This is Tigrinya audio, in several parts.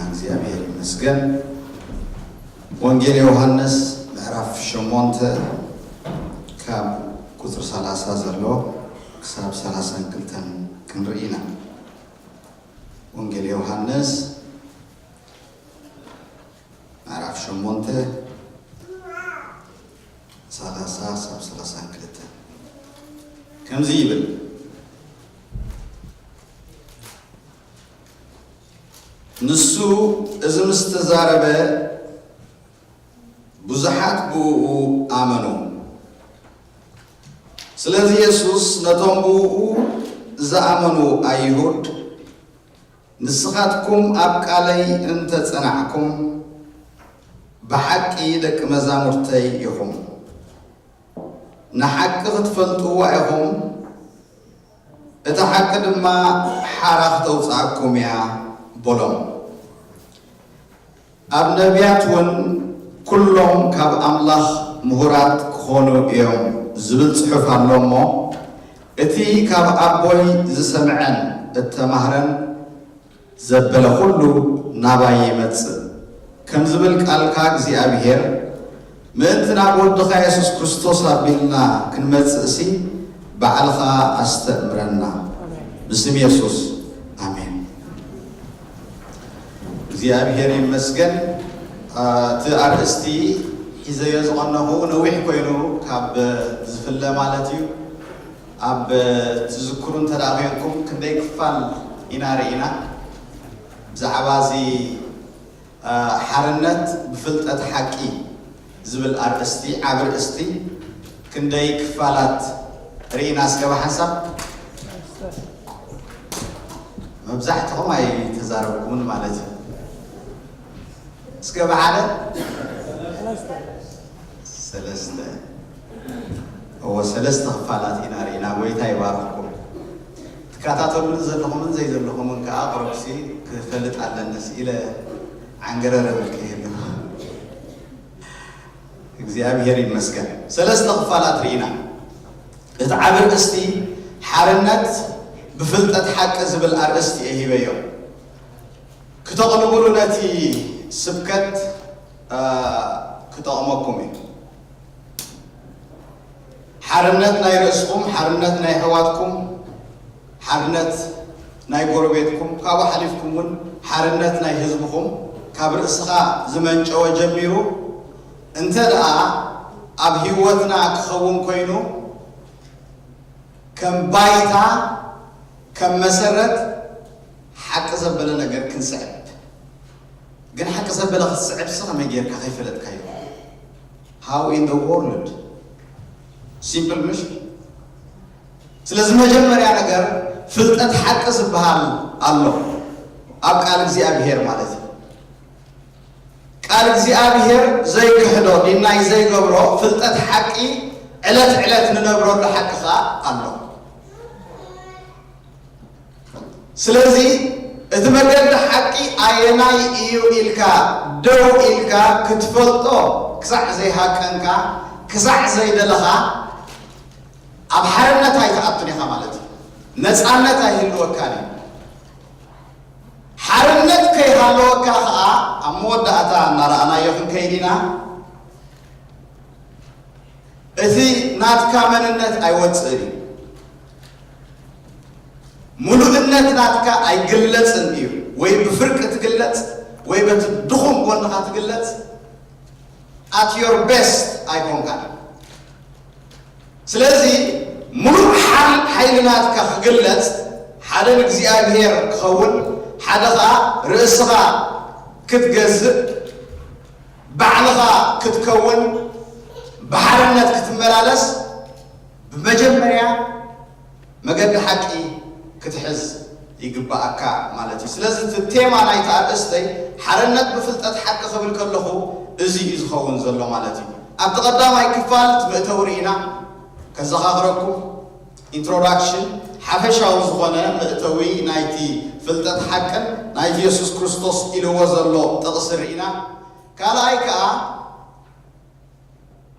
እግዚአብሔር ይመስገን ወንጌል ዮሐንስ ምዕራፍ 8 ከቁጥር 30 ዘሎ ክሳብ 32 ክንርኢና ወንጌል ዮሐንስ ምዕራፍ 8 30 ሳብ 32 ከምዚ ይብል ንሱ እዝምስተዛረበ ብዙሓት ብኡ አመኑ ስለዚህ ኢየሱስ ነቶም ብኡ ዝአመኑ አይሁድ ንስኻትኩም ኣብ ቃለይ እንተጸናዕኩም ብሓቂ ደቂ መዛሙርተይ ኢኹም ንሓቂ ክትፈልጥዎ ኢኹም እቲ ሓቂ ድማ ሓራ ክተውፅኣኩም እያ بولم أب نبيات ون كلهم كاب أملاخ مهورات خونو يوم زبل صحف اللومو اتي كاب أبوي زسمعن التمهرن زبل كله نباي متس كم زبل كالكاك زي أبيهر مأنتنا بودخا يسوس كريستوس أبيلنا كن متسسي بعلخا أستأمرنا باسم يسوس آمين እግዚአብሔር ይመስገን ተአርስቲ ይዘየዝቆነሁ ነዊሕ ኮይኑ ካብ ዝፍለ ማለት እዩ ኣብ ትዝክሩን ተዳኺንኩም ክንደይ ክፋል ኢና ርኢና ብዛዕባ እዚ ሓርነት ብፍልጠት ሓቂ ዝብል ኣርእስቲ ዓብ ርእስቲ ክንደይ ክፋላት ርኢና እስከ ሓሳብ መብዛሕትኩም ኣይተዛረብኩምን ማለት እዩ اسكب على سلسلة هو سلسلة خفالات إنا ويتا يباركم تكاتاتو من زلهم من زي زلهم من كأقرب سي كفلت على الناس إلى عنقرر الكيل እግዚአብሔር ይመስገን سلسلة خفالات رينا اتعابر استي حارنت بفلتت حق زبل أرستي اهيبيو كتغلبولو نتي سبكت كتأمكم حرنت ناي رأسكم حرنت ناي حواتكم حرنت ناي قربيتكم كابا حليفكم حرنت ناي حزبكم كابر إسخاء زمن جوا جميرو انت دعا أب هيوتنا كخوون كوينو كم بايتا كم مسرت حق زبلنا نقر كنسعب قال حق زبلة الصعب صار ما يجير كيف فلت كيو how in the world simple مش لازم نجمع يعني قال فلت حق زبال الله أب قال زي أبيهر مالتي قال زي أبيهر زي كهدو دينا زي قبره فلت حقي علت ننبره لحق خا الله سلازي إذا ما قلت حقي أيناي إيو إلكا دو إلكا كتفلتو كسع زي هاكنكا كسع زي دلها أبحرنا تاي تأبتني خمالتي نسألنا تاي الوكاني حرنت كي هالوكا أمود أتا نرى أنا يخن كيدنا إذي نات كامن النت أيوات سري ملوء ناتك أي قلت سنبيو وي بفرق تقلت وي بتدخم قولنا تقلت at your best أي كونكان سلازي ملوء حال ناتك قلت حدا نكزي أبهير خول حدا رأسها كتجزء بعلها كتكون بحرنات كتملالس بمجمريا مقد حكي كتحز يقبأك مالتي سلازم التيمة نايت أرستي حرنت بفلتت حق قبل كله إزي إزخون زلو مالتي أبتقدام هاي كفال تبقتورينا كزخاخركم introduction حفشة وزخونا مقتوي نايتي فلتت حقا نايتي يسوس كريستوس إلو وزلو تقصرينا كالايكا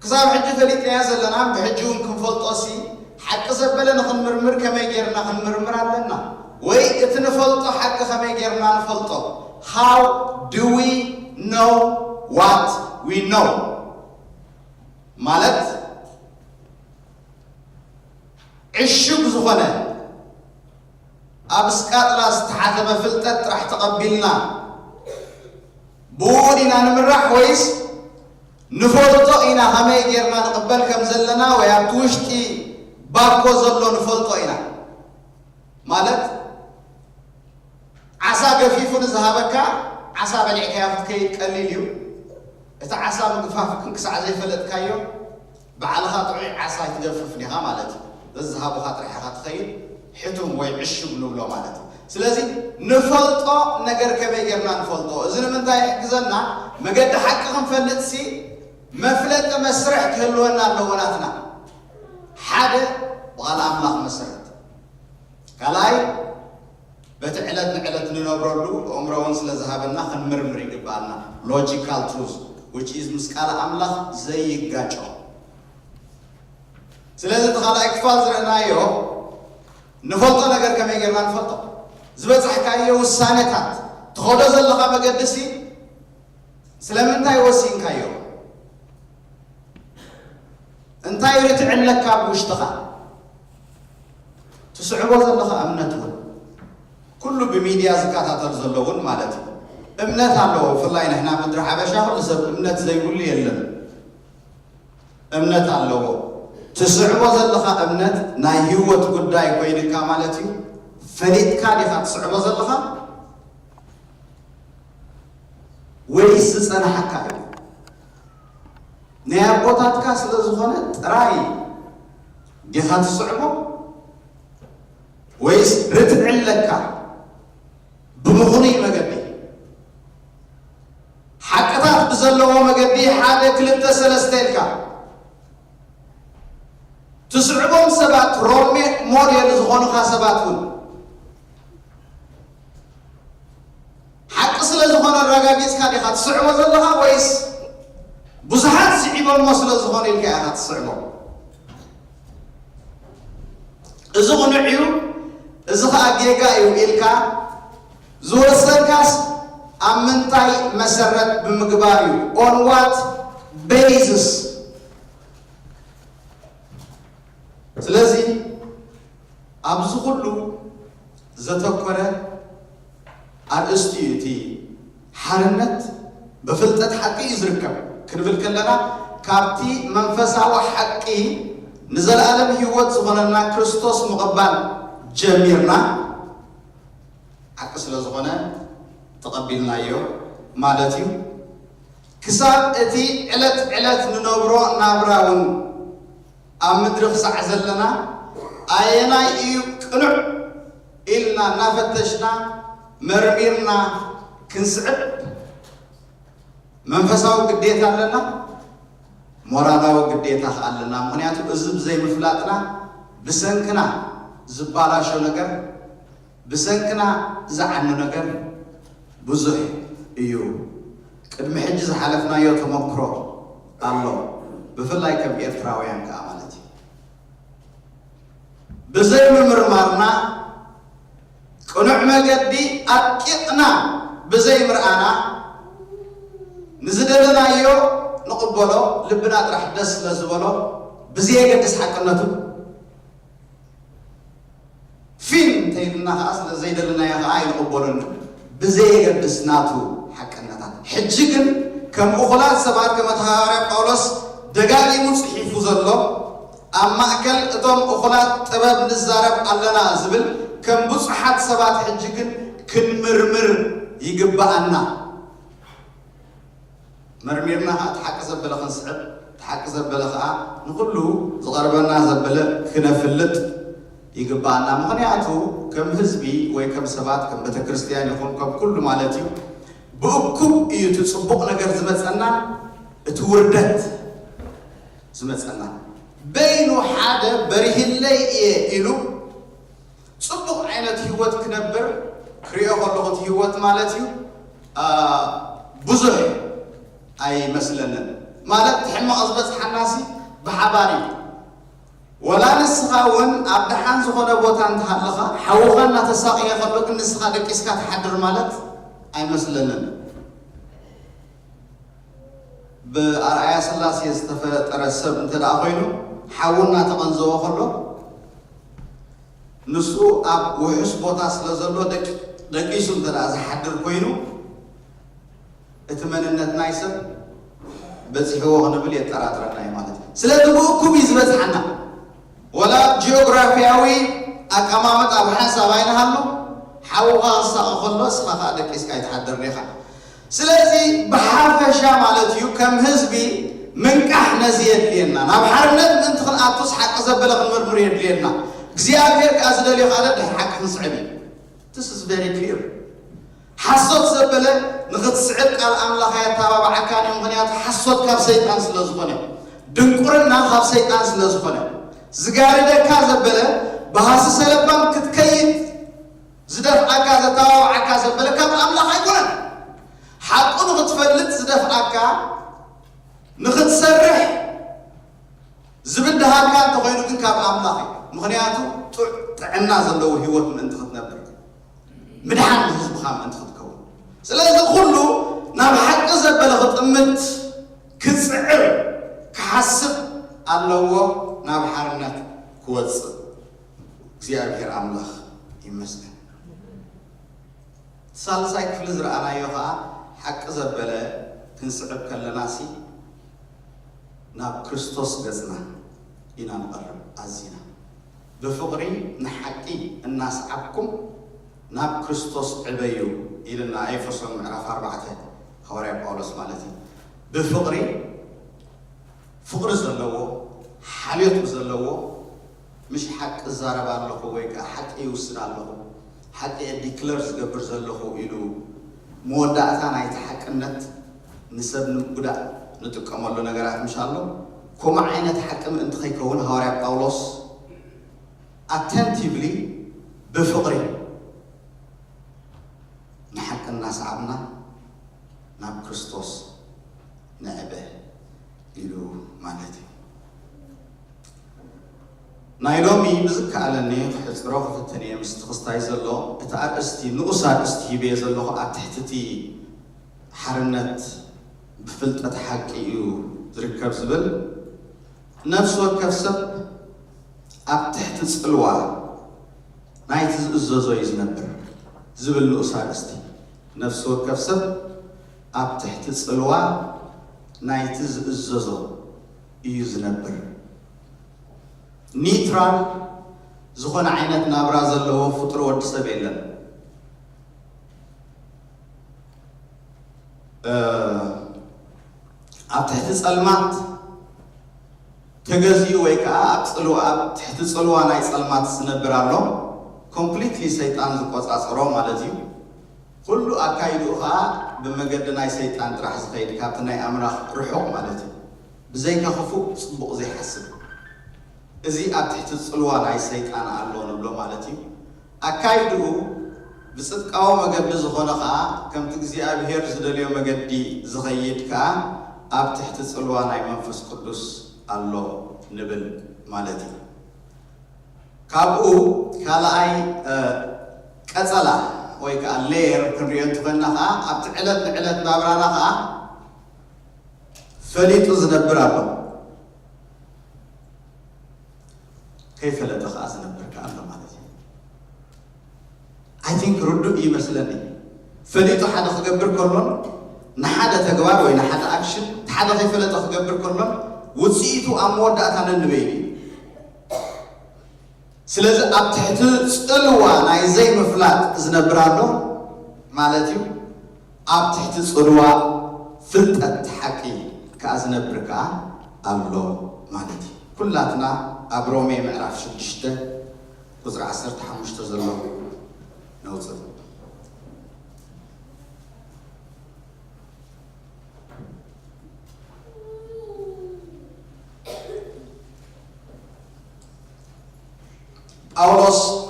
كزاب حجة فليت نيازل لنا بحجون كنفلطوسي حق زبلة نخن مرمر كما يجيرنا خن مرمر علينا وي اتنفلطو حق كما يجيرنا نفلطو how do we know what we know ማለት ዕሹግ ዝኾነ ኣብ ስቃጥላ ዝተሓተመ ፍልጠት ጥራሕ ተቐቢልና ብኡን ኢና ንምራሕ ወይስ ንፈልጦ ኢና ከመይ ጌርና ንቕበል ከም ዘለና ወይ ኣብቲ ውሽጢ ባኮ ዘሎ ንፈልጦ ኢና ማለት ዓሳ ገፊፉ ንዝሃበካ ዓሳ በሊዕካዮ ክትከይድ ቀሊል እዩ እቲ ዓሳ ምግፋፍ ክንክሳዕ ዘይፈለጥካዮ ባዕልኻ ጥዑይ ዓሳ ይትገፍፍን ኢኻ ማለት እዩ ዝሃቡኻ ጥራሕ ኢኻ ትኸይድ ሕቱም ወይ ዕሹግ ንብሎ ማለት እዩ ስለዚ ንፈልጦ ነገር ከመይ ጌርና ንፈልጦ እዚ ንምንታይ ይሕግዘና መገዲ ሓቂ ክንፈልጥሲ መፍለጢ መስርሕ ክህልወና ኣለዎናትና ሓደ ብቓል ኣምላኽ መሰረት ካልኣይ በቲ ዕለት ንዕለት ንነብረሉ ኣእምሮ እውን ስለ ዝሃበና ክንምርምር ይግባአልና ሎጂካል ትሩዝ which is ምስ ቃል ኣምላኽ ዘይጋጮ ስለዚ እቲ ካልኣይ ክፋል ዝረአናዮ ንፈልጦ ነገር ከመይ ጌርና ንፈልጦ ዝበፅሕካዮ ውሳኔታት ትኸዶ ዘለኻ መገድሲ ስለምንታይ ወሲንካዮ እንታይ ርትዕለካ ብውሽጥኻ ትስዕቦ ዘለኻ እምነት እውን ኩሉ ብሚድያ ዝከታተል ዘሎ እውን ማለት እዩ እምነት ኣለዎ ብፍላይ ንሕና ምድሪ ሓበሻ ኩሉ ሰብ እምነት ዘይብሉ የለን እምነት ኣለዎ ትስዕቦ ዘለኻ እምነት ናይ ህይወት ጉዳይ ኮይንካ ማለት እዩ ፈሊጥካ ዲኻ ትስዕቦ ዘለኻ ወይስ ዝፀናሐካ እዩ ናይ ኣቦታትካ ስለ ዝኾነ ጥራይ ዲኻ ትስዕቦ ወይስ ርትዕለካ ብምኹኑይ መገዲ ሓቅታት ብዘለዎ መገዲ ሓደ ክልተ ሰለስተ ኢልካ ትስዕቦም ሰባት ሮል ሞዴል ዝኾኑኻ ሰባት እውን ሓቂ ስለ ዝኾነ ረጋጊፅካ ዲኻ ትስዕቦ ዘለኻ ወይስ ብዙሓት ስዒቦሞ ስለ ዝኾነ ኢልካ ኢኻ ትስዕቦ እዚ ቕኑዕ እዩ እዚ ከዓ ጌጋ እዩ ኢልካ ዝወሰንካስ ኣብ ምንታይ መሰረት ብምግባር እዩ on what basis ስለዚ ኣብዚ ኩሉ ዘተኮረ ኣርእስቲ እዩ እቲ ሓርነት ብፍልጠት ሓቂ እዩ ዝርከብ ክንብል ከለና ካብቲ መንፈሳዊ ሓቂ ንዘለኣለም ህይወት ዝኾነና ክርስቶስ ምቕባል ጀሚርና ሓቂ ስለ ዝኾነ ተቐቢልናዮ ማለት እዩ ክሳብ እቲ ዕለት ዕለት ንነብሮ ናብራ እውን ኣብ ምድሪ ክሳዕ ዘለና ኣየናይ እዩ ቅኑዕ ኢልና እናፈተሽና መርሚርና ክንስዕብ መንፈሳዊ ግዴታ ኣለና ሞራላዊ ግዴታ ኣለና ምክንያቱ እዚ ብዘይምፍላጥና ብሰንክና ዝባላሾ ነገር ብሰንክና ዝዓኑ ነገር ብዙሕ እዩ ቅድሚ ሕጂ ዝሓለፍናዮ ተመክሮ ኣሎ ብፍላይ ከም ኤርትራውያን ከዓ ማለት እዩ ብዘይ ምምርማርና ቅኑዕ መገዲ ኣጥቂቕና ብዘይ ምርኣና ንዝደለናዮ ንቕበሎ ልብና ጥራሕ ደስ ስለ ዝበሎ ብዘየገድስ ሓቅነቱ ፊልም እንተይልና ከዓ ስለ ዘይደለናዮ ከዓ ይንቕበሉን ብዘየገድስ ናቱ ሓቅነታት ሕጂ ግን ከም እኹላት ሰባት ከም ተሃዋርያ ጳውሎስ ደጋጊሙ ጽሒፉ ዘሎ ኣብ ማእከል እቶም እኹላት ጥበብ ንዛረብ ኣለና ዝብል ከም ብዙሓት ሰባት ሕጂ ግን ክንምርምር ይግባአና መርሚርና ከዓ ተሓቂ ዘበለ ክንስዕብ ተሓቂ ዘበለ ከዓ ንኩሉ ዝቐርበና ዘበለ ክነፍልጥ ይግባአና ምክንያቱ ከም ህዝቢ ወይ ከም ሰባት ከም ቤተ ክርስቲያን ይኹን ከም ኩሉ ማለት እዩ ብእኩብ እዩ እቲ ፅቡቕ ነገር ዝመፀና እቲ ውርደት ዝመፀና በይኑ ሓደ በሪህለይ እየ ኢሉ ፅቡቕ ዓይነት ህይወት ክነብር ክሪኦ ከለኹ እቲ ህይወት ማለት እዩ ብዙሕ ኣይመስለንን ማለት ሕማቕ ዝበፅሓናሲ ብሓባር እዩ ወላ ንስኻ እውን ኣብ ድሓን ዝኾነ ቦታ እንተሃለኻ ሓውኻ እናተሳቕየ ከሎ ግን ንስኻ ደቂስካ ተሓድር ማለት አይመስለንም። በአርአያ ስላሴ ዝተፈጠረ ሰብ እንተዳ ኮይኑ ሓውና ተቐንዘቦ ከሎ ንሱ ኣብ ውሑስ ቦታ ስለ ዘሎ ደቂሱ እንተዳ ዝሓድር ኮይኑ እቲ መንነት ናይ ሰብ በፂሕዎ ክንብል የጠራጥረና እዩ ማለት እዩ። ስለዚ ብእኩብ እዩ ዝበፅሓና ወላ ጂኦግራፊያዊ ኣቀማመጥ ኣብ ሓሳብ ኣይንሃሎ ሓውኻ ክሳቕ ከሎ እስኻ ከዓ ደቂስካ ይተሓድር ኢኻ። ስለዚ ብሓፈሻ ማለት እዩ ከም ህዝቢ ምንቃሕ ነዚ የድልየና ናብ ሓርነት ምእንቲ ክንኣቱስ ሓቂ ዘበለ ክንምርምር የድልየና እግዚኣብሔር ከዓ ዝደልዮ ካለ ድሕሪ ሓቂ ክንስዕብ እዩ። This is very clear. ሓሶት ዘበለ ንኽትስዕብ ቃል ኣምላኽ የተባብዓካ እዩ። ምክንያቱ ሓሶት ካብ ሰይጣን ስለ ዝኾነ ድንቁርና ካብ ሰይጣን ስለ ዝኾነ ዝጋርደካ ዘበለ ብሃሲ ሰለባን ክትከይድ ዝደፍዓካ ዘተባብዓካ ዘበለ ካብ ኣምላኽ ኣይኮነን። ሓቁ ንኽትፈልጥ ዝደፍዓካ ንኽትሰርሕ ዝብድሃካ እንተኾይኑ ግን ካብ ኣምላኽ እዩ። ምክንያቱ ጥዕና ዘለዎ ህይወት ምእንቲ ክትነብር ምድሓን ንህዝብኻ ምእንቲ ክትከውን ስለዚ ኩሉ ናብ ሓቂ ዘበለ ክጥምት ክፅዕር ክሓስብ ኣለዎ ናብ ሓርነት ክወፅእ እግዚኣብሔር ኣምላኽ ይመስገን። ሳልሳይ ክፍሊ ዝረኣናዮ ከዓ ሓቂ ዘበለ ክንስዕብ ከለናሲ ናብ ክርስቶስ ገጽና ኢና ንቐርብ ኣዚና ብፍቕሪ ንሓቂ እናስዓብኩም ናብ ክርስቶስ ዕበዩ ኢልና ኤፌሶን ምዕራፍ 4 ሐዋርያ ጳውሎስ ማለት እዩ። ብፍቕሪ ፍቕሪ ዘለዎ ሓልዮት ዘለዎ مش حق الزارب الله ويك حق يوصل الله حق يديكلر زجبر زله إلو مودعتنا يتحق النت نسب نبدأ نتكمل له نجارات إن شاء الله كم عينة تحكم أنت خيكون هارب باولوس attentively بفقري نحق الناس عبنا ناب كريستوس نعبه إلو مالتي نايلومي بزك على النيف حصروه في التنية مستخصتاي زلو اتعاد استي نقصاد استي بيزلو اتحتتي حرنت بفلت اتحقيو تركب زبل نفس وكفسب اتحت تسقلوا نايت الزوزو يزنبر زبل نقصاد استي نفس وكفسب اتحت تسقلوا نايت الزوزو يزنبر نيترال زخون عينت نابرا زلو فطر ود سبيلن تحت الصلمات تغزي ويكا ابصلو تحت الصلوا ناي صلمات سنبرالو كومبليتلي شيطان زقصاصرو مالتي كل اكايدوها بمجد ناي شيطان طرح زخيد كابتناي امراخ رحوق مالتي بزيكا خفوق صبق زي حسب إذا أتحت الصلوان أي سيطان الله نبلو مالتي أكايدو بصدق أو مجد زخونها كم تجزي أبهر زدليو مجدي زغيد كا أتحت الصلوان أي منفس قدس الله نبل مالتي كابو كلا أي كذلا ويك اللير كريان تغنها أبتعلت نابرانها فليت زنبر الله كيف لا تخاز نبرك الله مالتي I think ردو إيه مثلني فليتو حدا خجبر كلون نحدا تجوار وين حدا أكشن حدا كيف لا تخجبر كلون وسيتو أمور داتنا النبيبي سلز أبتحت سلوا ناي زي مفلات زنبرانو مالتي أبتحت سلوا فلت حكي كأزنبرك الله مالتي كلاتنا أبرومي معرف شدشته وزرع عسرت حمشته زلوا نوصل أولوس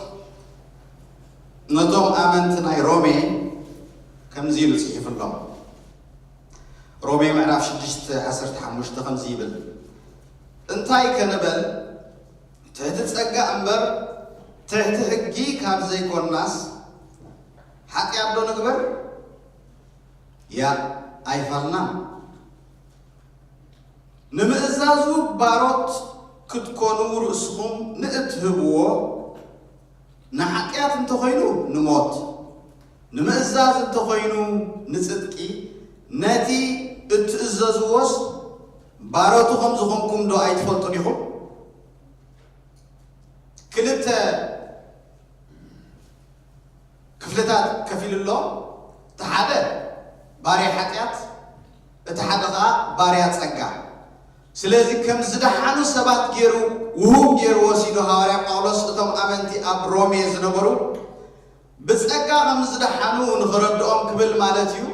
نتوم آمنتنا رومي كم زيلو صحيح الله رومي معرف شدشته عسرت حمشته كم زيبل انتاي كنبل تحت تسقى أمبر تحت حقي كاب زي كون ناس حق يعبدو نقبر يا أيفلنا نمأزازو باروت كتكونوا رؤسهم نأتهبوا نحكيات انتخينو نموت نمأزاز انتخينو نصدقي ناتي اتأزازوس باروتو خمزهم دو أي تفلطن يخو كلتا كفلتات كفيل الله تحدى باري حكيات تحدى باريات سقا سلازي كم زدحانو سبات جيرو وهو جيرو وسيدو هاريا قولوس اتم امنتي اب رومي زنبرو بسقا كم زدحانو نخردهم كبل مالتيو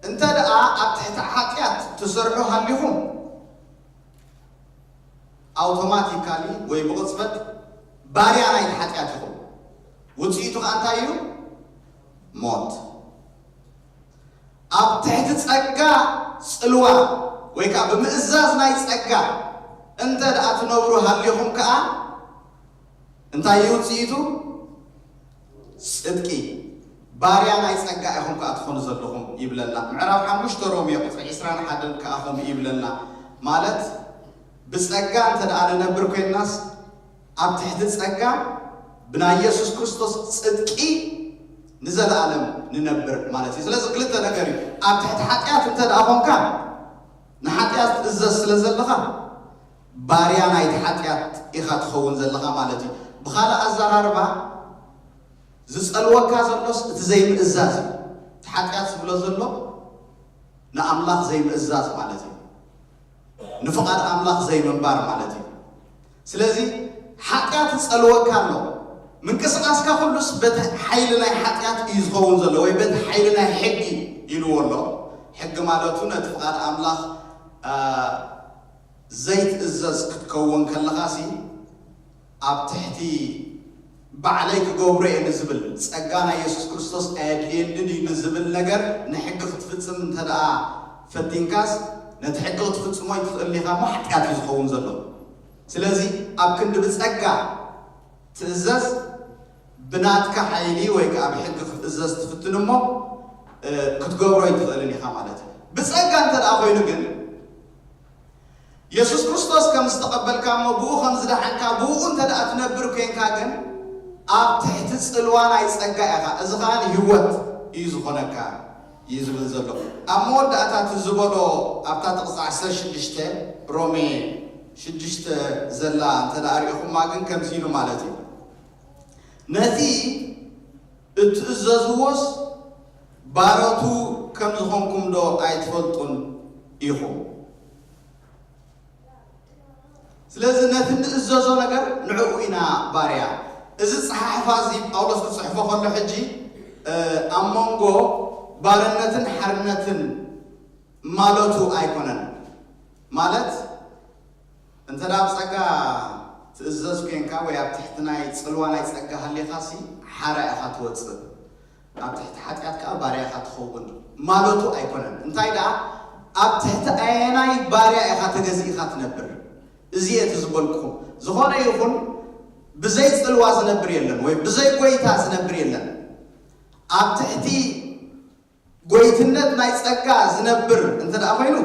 انت دقا اب تحت حكيات تسرحو هاليهم اوتوماتيكالي وي بقصبت باريا ناي حكياتهم وتيتو انتايو موت اب تحت سقا صلوا ويكا بمئزاز ناي سقا انت دقا تنبرو هاليهم كا انت يوتيتو صدقي باريا ناي سقا اخم كا تخون زلهم يبلنا معراف حمش ترومي قطع اسران حدن كاخم يبلنا مالت بسقا انت دقا لنبركو الناس اب تحت سقا بنا يسوس كريستوس صدقي نزل عالم ننبر مالتي سلاز قلت نغري اب تحت حقيات انت دقا كا نحقيات ازز سلازلخا باريا نايت حقيات اخا تخون زلخا مالتي بخاله ازراربا زصلوكا زلوس تزي مئزاز حقيات بلو زلو ناملاخ زي مئزاز مالتي نفقاد املاخ زي منبار مالتي سلازي حقيات تصلوكا لو من كسقاسكا كلس بت حيلنا حقيات يزخون زلو وي بت حيلنا حقي يلو والله حق مالتو نتفقاد املاخ زيت ازاز كتكون كلخاسي اب تحتي بعليك غوبري نزبل صقانا يسوع كريستوس اديندي نزبل ነገር نحق تفصم انتدا فتينكاس نتحق تفصمو يتخليها ما حقات يزخون زلو ስለዚህ اب كند بصقا تزاز بناتك حيلي ويك اب حق ازاز تفتنمو كتغبرو يتخليها معناته بصقا انتدا خوينو ግን يسوع كريستوس كم استقبل كم بو خمس دحنكا بو انت دا تنبر كينكا كن اب تحت صلوان اي صقا اخا ازخان هيوت يزخونكا يزبل زلو امود اتا تزبلو ابتا تقصع 16 رومي 6 زلا انت دا اريخو ماغن كم سيلو مالتي نتي اتززوس باروتو كم زخونكم دو اي تفلطون يخو سلازي نتن ازازو نغر نعوينا باريا از صحافازي اولس صحفه خلو حجي امونغو بارنتن حرنتن مالوتو ايكونن مالت انت داب صقا تزز كينكا ويا تحتناي صلوانا يصقا هلي خاسي حرا اخات وص اب تحت حقات كا باريا اخات خوون مالوتو ايكونن انتاي دا اب تحت ايناي باريا اخات غزي اخات نبر ازيت زبلكم زخونه يكون بزي صلوا زنبر يلن وي بزي قويتا زنبر يلن اب تحتي قويتنت ناي صقا زنبر انت دا خوينو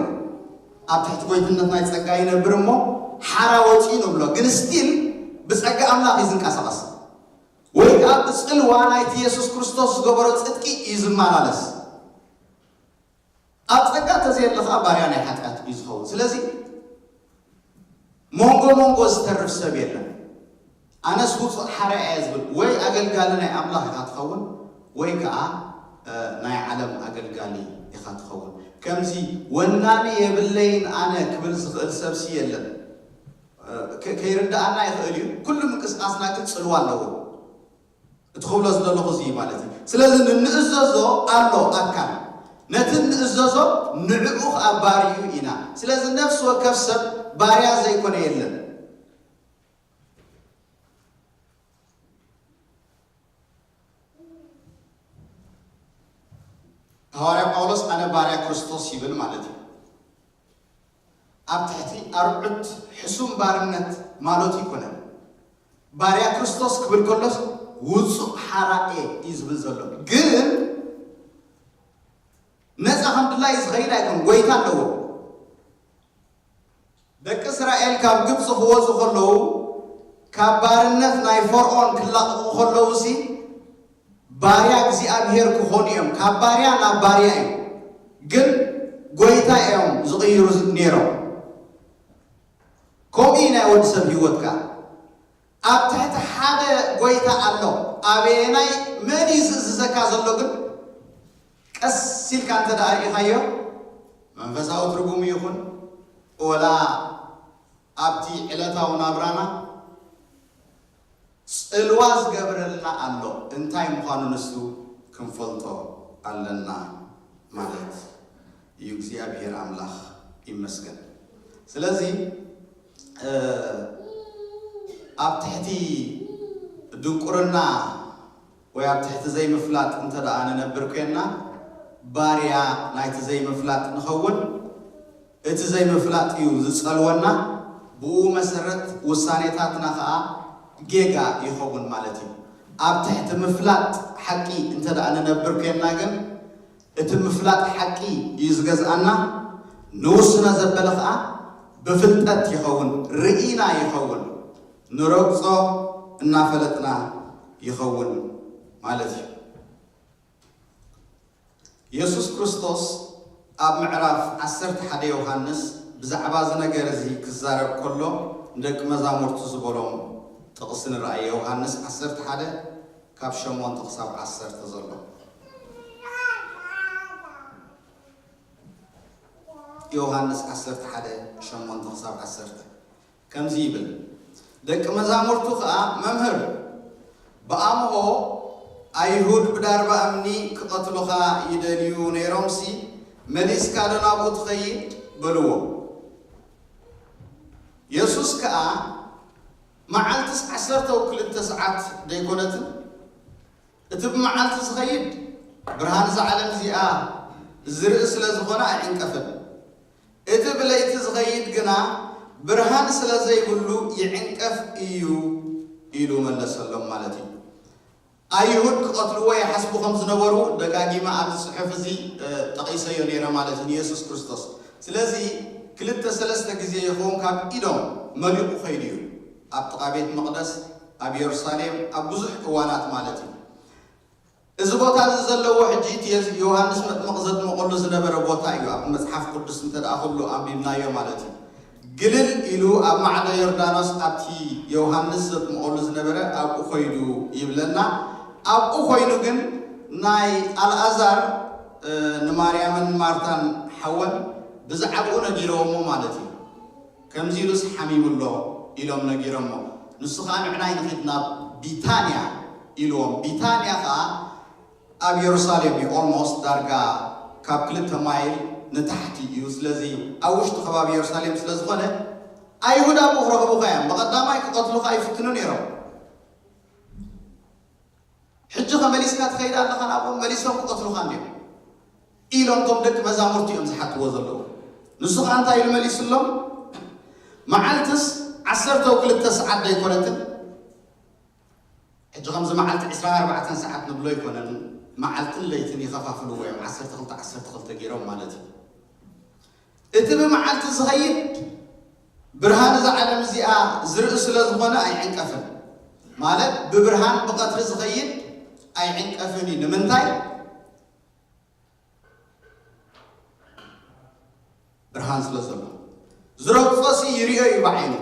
اب تحت قويتنت ناي صقا ينبرمو حراوتي نو بلو ግን ስቲል بصقا املاك يزنقاساس وي اب صلوا نايت يسوع كريستوس غبرو صدقي يزمالالس اب صقا تزيلخ باريا ناي حقات يزخو ስለዚህ مونغو سترف سبيلنا انا سوق حرا ازبل وي اغلغالنا املاح يخاتخون وي كا ناي عالم اغلغالي يخاتخون كمزي وناني يبلين انا كبل سخل سبسي يلن كيردا انا يخليو كل مقصاصنا كتصلوا الله ادخلوا زلو زي معناتي ስለዚህ እንእዘዞ አሎ አካል ነትን እንእዘዞ ንዕኡ አባሪዩ ኢና ስለዚህ ነፍስ ወከፍ ሰብ باريا زي كون يلن هواريا باولوس انا باريا كريستوس يبل مالتي اب تحتي اربعت حسوم بارنت مالوتي كون باريا كريستوس كبل كلوس وصو حرائي يزبل زلو ግን ነፃ ብሓምዱላይ ዝኸይድ ኣይኮን ጎይታ ኣለዎ ደቂ እስራኤል ካብ ግብፅ ክወፁ ከለዉ ካብ ባርነት ናይ ፈርዖን ክላቀቁ ከለዉ ሲ ባርያ እግዚኣብሔር ክኾኑ እዮም ካብ ባርያ ናብ ባርያ እዩ ግን ጎይታ እዮም ዝቕይሩ ነይሮም ከምኡ ናይ ወዲ ሰብ ሂወትካ ኣብ ትሕቲ ሓደ ጎይታ ኣሎ ኣበየናይ መን እዩ ዝእዝዘካ ዘሎ ግን ቀስ ኢልካ እንተዳ ርኢኻዮ መንፈሳዊ ትርጉም ይኹን ወላ ኣብቲ ዕለታዊ ናብራና ጽልዋ ዝገብረልና ኣሎ እንታይ ምዃኑ ንሱ ክንፈልጦ ኣለና ማለት እዩ እግዚአብሔር አምላኽ ይመስገን ስለዚ ኣብ ትሕቲ ድንቁርና ወይ ኣብ ትሕቲ ዘይምፍላጥ እንተዳ ነነብር ኮይና ባርያ ናይቲ ዘይምፍላጥ ንኸውን እቲ ዘይምፍላጥ እዩ ዝጸልወና ብኡ መሰረት ውሳኔታትና ከዓ ጌጋ ይኸውን ማለት እዩ ኣብ ትሕቲ ምፍላጥ ሓቂ እንተዳ ነነብር ኮይና ግን እቲ ምፍላጥ ሓቂ እዩ ዝገዝኣና ንውስና ዘበለ ከዓ ብፍልጠት ይኸውን ርኢና ይኸውን ንረግጾ እናፈለጥና ይኸውን ማለት እዩ ኢየሱስ ክርስቶስ ኣብ ምዕራፍ 11 ዮሐንስ ብዛዕባ ዝነገር እዚ ክዛረብ ከሎ ደቂ መዛሙርቱ ዝበሎም ጥቕስ ንርአይ ዮሐንስ 11 ካብ 8 ክሳብ 10 ዘሎ ዮሐንስ 11 8 ክሳብ 10 ከምዚ ይብል ደቂ መዛሙርቱ ከዓ መምህር በአምሆ አይሁድ ብዳርባ እምኒ ክቀትሉኻ ይደልዩ ነይሮምሲ መሊስካ ደናብኡ ትኸይድ በልዎ ኢየሱስ ከዓ መዓልትስ 12 ሰዓት ደይኮነትን እቲ ብመዓልቲ ዝኸይድ ብርሃን ዝዓለም እዚኣ ዝርኢ ስለ ዝኾነ ኣይዕንቀፍን እቲ ብለይቲ ዝኸይድ ግና ብርሃን ስለ ዘይብሉ ይዕንቀፍ እዩ ኢሉ መለሰሎም ማለት እዩ አይሁድ ክቀትልዎ ይሓስቡ ከም ዝነበሩ ደጋጊማ ኣብ ጽሑፍ እዚ ጠቂሰዮ ነይረ ማለት እዩ ኢየሱስ ክርስቶስ ስለዚ ክልተ ሰለስተ ግዜ ይኸውን ካብ ኢዶም መሊቁ ኸይዱ እዩ ኣብ ጥቃ ቤት መቅደስ ኣብ ኢየሩሳሌም ኣብ ብዙሕ እዋናት ማለት እዩ እዚ ቦታ እዚ ዘለዎ ሕጂ ዮሐንስ መጥምቕ ዘጥምቐሉ ዝነበረ ቦታ እዩ ኣብ መጽሓፍ ቅዱስ እንተደኣኸሉ ኣንቢብናዮ ማለት እዩ ግልል ኢሉ ኣብ ማዕዶ ዮርዳኖስ ኣብቲ ዮሐንስ ዘጥምቐሉ ዝነበረ ኣብኡ ኸይዱ ይብለና ኣብኡ ኸይኑ ግን ናይ ኣልዓዛር ንማርያምን ማርታን ሓወን ብዛዕባኡ ነጊሮሞ ማለት እዩ ከምዚ ኢሉስ ሓሚሙሎ ኢሎም ነጊሮሞ ንሱ ከዓ ንዕናይ ንኽድ ናብ ቢታንያ ኢልዎም ቢታንያ ከዓ ኣብ ኢየሩሳሌም እዩ ኦልሞስት ዳርጋ ካብ 2 ማይል ንታሕቲ እዩ ስለዚ ኣብ ውሽጢ ከባቢ ኢየሩሳሌም ስለ ዝኾነ ኣይሁድ ኣብኡ ክረኽቡኻ እዮም ብቐዳማይ ክቐትሉኻ ይፍትኑ ነይሮም ሕጂ ከመሊስካ ትኸይድ ኣለኻ ናብኦም መሊሶም ክቐትሉኻ እንዲኦም ኢሎም ቶም ደቂ መዛሙርቲ እዮም ዝሓትዎ ዘለዉ ንሱ ከዓ እንታይ ኢሉ መሊሱሎም መዓልትስ 12 ሰዓት ደይኮነትን ሕጂ ከምዚ መዓልቲ 24 ሰዓት ንብሎ ይኮነን መዓልትን ለይትን ይኸፋፍልዎ እዮም 12 ገይሮም ማለት እዩ እቲ ብመዓልቲ ዝኸይድ ብርሃን ዝዓለም እዚኣ ዝርኢ ስለ ዝኾነ ኣይዕንቀፍን ማለት ብብርሃን ብቐትሪ ዝኸይድ ኣይዕንቀፍን እዩ ንምንታይ ብርሃን ስለ ዘሎ ዝረግፆሲ ይርኦ እዩ ባዓይኑ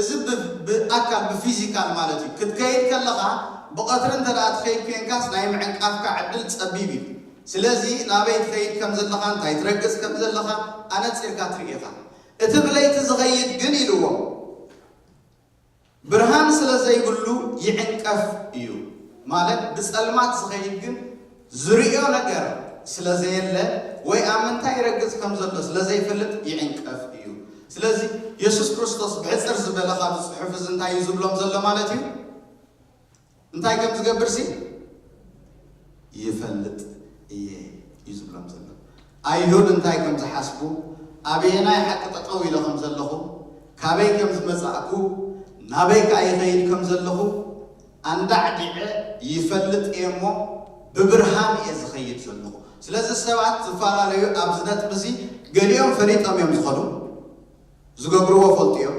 እዚ ብኣካል ብፊዚካል ማለት እዩ ክትከይድ ከለኻ ብቐትሪ እንተደኣ ትኸይድ ኮንካስ ናይ ምዕንቃፍካ ዕድል ፀቢብ እዩ ስለዚ ናበይ ትኸይድ ከም ዘለኻ እንታይ ትረግፅ ከም ዘለኻ ኣነፂርካ ትርኢኻ እቲ ብለይቲ ዝኸይድ ግን ኢልዎ ብርሃን ስለ ዘይብሉ ይዕንቀፍ እዩ ማለት ብፀልማት ዝኸይድ ግን ዝርኦ ነገር ስለ ዘየለ ወይ ኣብ ምንታይ ይረግፅ ከም ዘሎ ስለ ዘይፈልጥ ይዕንቀፍ እዩ ስለዚ ኢየሱስ ክርስቶስ ብዕፅር ዝበለ ካብ ፅሑፍ እዚ እንታይ እዩ ዝብሎም ዘሎ ማለት እዩ እንታይ ከም ዝገብርሲ ይፈልጥ እየ እዩ ዝብሎም ዘሎ ኣይሁድ እንታይ ከም ዝሓስቡ ኣበየናይ ሓቂ ጠጠው ኢለ ከም ዘለኹ ካበይ ከም ዝመጻእኩ ናበይ ከዓ ይኸይድ ከም ዘለኹ ኣንዳዕዲዐ ይፈልጥ እየ እሞ ብብርሃን እየ ዝኸይድ ዘለኹ ስለዚህ ሰባት ዝፋላለዩ ኣብዝነት ብዚ ገሊኦም ፈሊጦም እዮም ዝኸዱ ዝገብርዎ ፈልጥዮም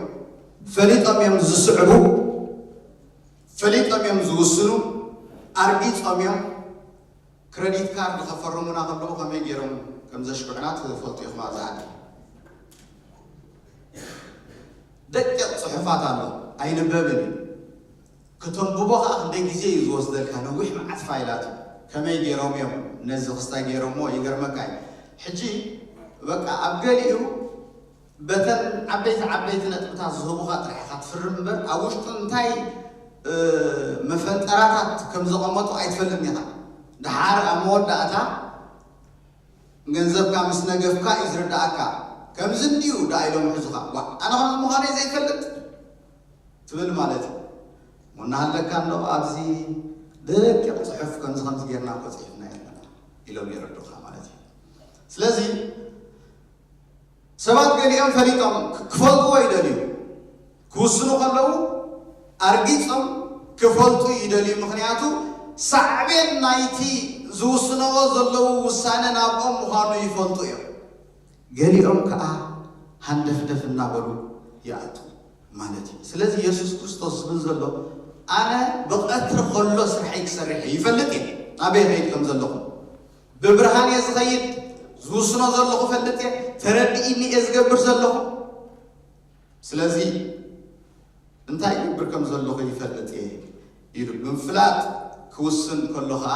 ፈሊጦም እዮም ዝስዕቡ ፈሊጦም እዮም ዝውስኑ ኣርጊጾም እዮም ክሬዲት ካርድ ከፈርሙና ከለዉ ከመይ ገይሮም ከም ዘሽኩዕና ትፈልጡ ኢኹም ኣብዝሓደ ደቂቕ ፅሑፋት ኣሎ ኣይንበብን ከተንብቦ ከዓ ክንደይ ግዜ እዩ ዝወስደልካ ነዊሕ መዓት ፋይላት ከመይ ገይሮም እዮም ነዚ ክስታይ ገይሮሞ ይገርመካ ሕጂ በቃ ኣብ ገሊኡ በተን ዓበይቲ ነጥብታት ዝህቡኻ ጥራሕኻ ትፍርም እምበር ኣብ ውሽጡ እንታይ መፈንጠራታት ከም ዘቐመጡ ኣይትፈልጥን ኢኻ ድሓር ኣብ መወዳእታ ገንዘብካ ምስ ነገፍካ እዩ ዝርዳእካ ከምዚ እንዲዩ ዳኢሎም ሕዙኻ ኣነ ከምዚ ምዃነይ ዘይፈልጥ ትብል ማለት እዩ ወናሃለካ እንዶ ኣብዚ ደቂቕ ፅሑፍ ከምዚ ጌርና ቆፂፍና የለና ኢሎም ይረዱኻ ማለት እዩ ስለዚ ሰባት ገሊኦም ፈሊጦም ክፈልጥዎ ይደልዩ ክውስኑ ከለዉ ኣርጊፆም ክፈልጡ ይደልዩ ምክንያቱ ሳዕቤን ናይቲ ዝውስነዎ ዘለዉ ውሳነ ናብኦም ምዃኑ ይፈልጡ እዮም ገሊኦም ከዓ ሃንደፍደፍ እናበሉ ይኣቱ ማለት እዩ ስለዚ ኢየሱስ ክርስቶስ ዝብል ዘሎ ኣነ ብቐትሪ ከሎ ስርሐይ ክሰርሕ ይፈልጥ እየ ኣበይ ከይድ ከም ዘለኹ ብብርሃን እየ ዝኸይድ ዝውስኖ ዘለኹ ፈልጥ እየ ተረዲእኒ እየ ዝገብር ዘለኹ ስለዚ እንታይ ይግብር ከም ዘለኹ ይፈልጥ እየ ኢሉ ብምፍላጥ ክውስን ከሎ ከዓ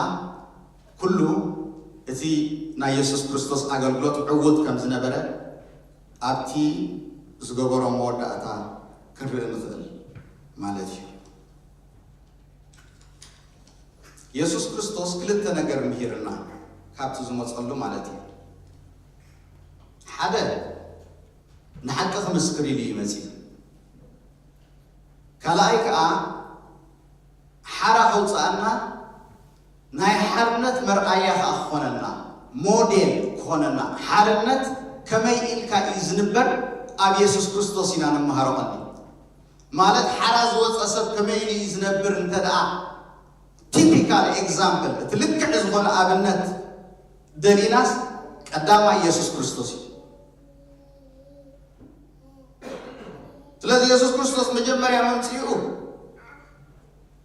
ኩሉ እቲ ናይ ኢየሱስ ክርስቶስ ኣገልግሎት ዕውት ከም ዝነበረ ኣብቲ ዝገበሮ መወዳእታ ክንርኢ ንኽእል ማለት እዩ ኢየሱስ ክርስቶስ ክልተ ነገር ምሂርና ካብቲ ዝመፀሉ ማለት እዩ ሓደ ንሓቂ ክምስክር ኢሉ ይመፅእ ካልኣይ ከዓ ሓራ ከውፅኣና ናይ ሓርነት መርኣያ ከዓ ክኾነና ሞዴል ክኾነና ሓርነት ከመይ ኢልካ እዩ ዝንበር ኣብ ኢየሱስ ክርስቶስ ኢና ንመሃሮ ቀኒ ማለት ሓራ ዝወፀ ሰብ ከመይ እዩ ዝነብር እንተደኣ ቲፒካል ኤግዛምፕል እቲ ልክዕ ዝኾነ ኣብነት ደሊናስ ቀዳማይ ኢየሱስ ክርስቶስ እዩ ስለዚ ኢየሱስ ክርስቶስ መጀመርያ መምፅኡ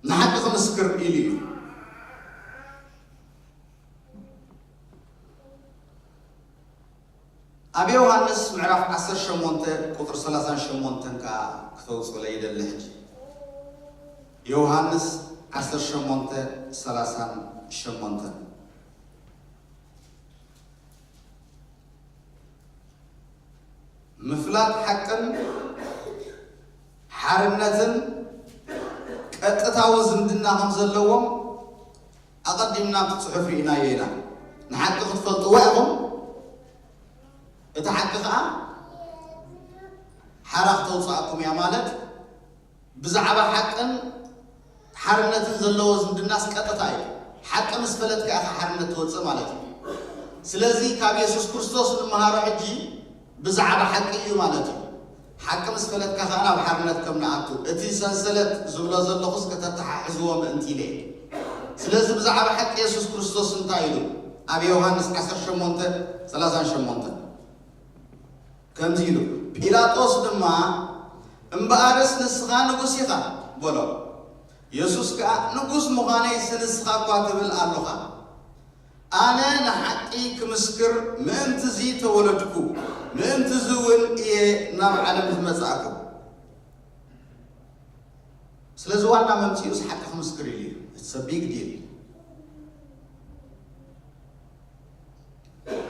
ንሓቂ ክምስክር ኢሉ እዩ ኣብ ዮሃንስ ምዕራፍ 18 ቁጥር 38 ከዓ ክተውፅለ ይደሊ ሕጂ ዮሃንስ 18:38 ምፍላጥ ሓቅን ሓርነትን ቀጥታዊ ዝምድና ከም ዘለዎም ኣቐዲምና ብፅሑፍ ርኢናዮ ኢና ንሓቂ ክትፈልጥዎ ኢኹም እቲ ሓቂ ከዓ ሓራ ክተውፅኣኩም እያ ማለት ብዛዕባ ሓቅን ሓርነትን ዘለዎ ዝምድናስ ቀጥታ እዩ ሓቂ ምስ ፈለጥካ ኢኻ ሓርነት ትወፅእ ማለት እዩ ስለዚ ካብ ኢየሱስ ክርስቶስ ንምሃሮ ሕጂ ብዛዕባ ሓቂ እዩ ማለት እዩ ሓቂ ምስ ፈለጥካ ከዓ ናብ ሓርነት ከም ንኣቱ እቲ ሰንሰለት ዝብሎ ዘለኹስ ከተተሓሕዝዎ ምእንቲ ኢለ ስለዚ ብዛዕባ ሓቂ ኢየሱስ ክርስቶስ እንታይ ኢሉ ኣብ ዮሃንስ 18:38 ከምዚ ኢሉ ጲላጦስ ድማ እምበኣርስ ንስኻ ንጉስ ኢኻ በሎ ኢየሱስ ከዓ ንጉስ ምዃነይ ስንስኻ እኳ ትብል ኣለኻ ኣነ ንሓቂ ክምስክር ምእንቲ እዚ ተወለድኩ ምእንቲ እዚ እውን እየ ናብ ዓለም ዝመጻእኩ ስለዚ ዋና መምፅኡስ ሓቂ ክምስክር እዩ ኢትስ አ ቢግ ዲል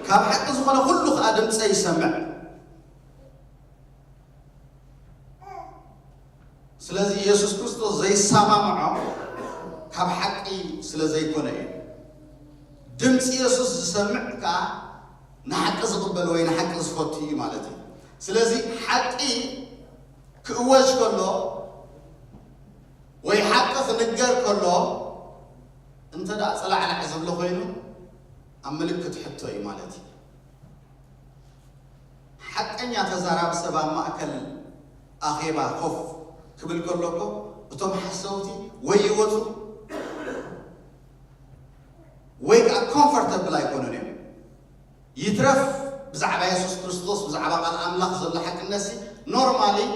ካብ ሓቂ ዝኾነ ኩሉ ከዓ ድምፀ ይሰምዕ ስለዚ ኢየሱስ ክርስቶስ ዘይሰማምዖ ካብ ሓቂ ስለ ዘይኮነ እዩ ድምፂ ኢየሱስ ዝሰምዕ ከዓ ንሓቂ ዝቕበል ወይ ንሓቂ ዝፈቱ እዩ ማለት እዩ ስለዚ ሓቂ ክእወጅ ከሎ ወይ ሓቂ ክንገር ከሎ እንተዳ ፀላዕላዕ ዝብሎ ኮይኑ ኣብ ምልክት ሕቶ እዩ ማለት እዩ ሓቀኛ ተዛራቢ ሰብ ኣብ ማእከል ኣኼባ ኮፍ ክብል ከሎኮ እቶም ሓሰውቲ ወይ ይወፁ ወይ ከዓ ኮምፈርተብል ኣይኮኑን እዮም يترف بزعبا يسوس كريستوس بزعبا قال أملاك زل حق الناس نورمالي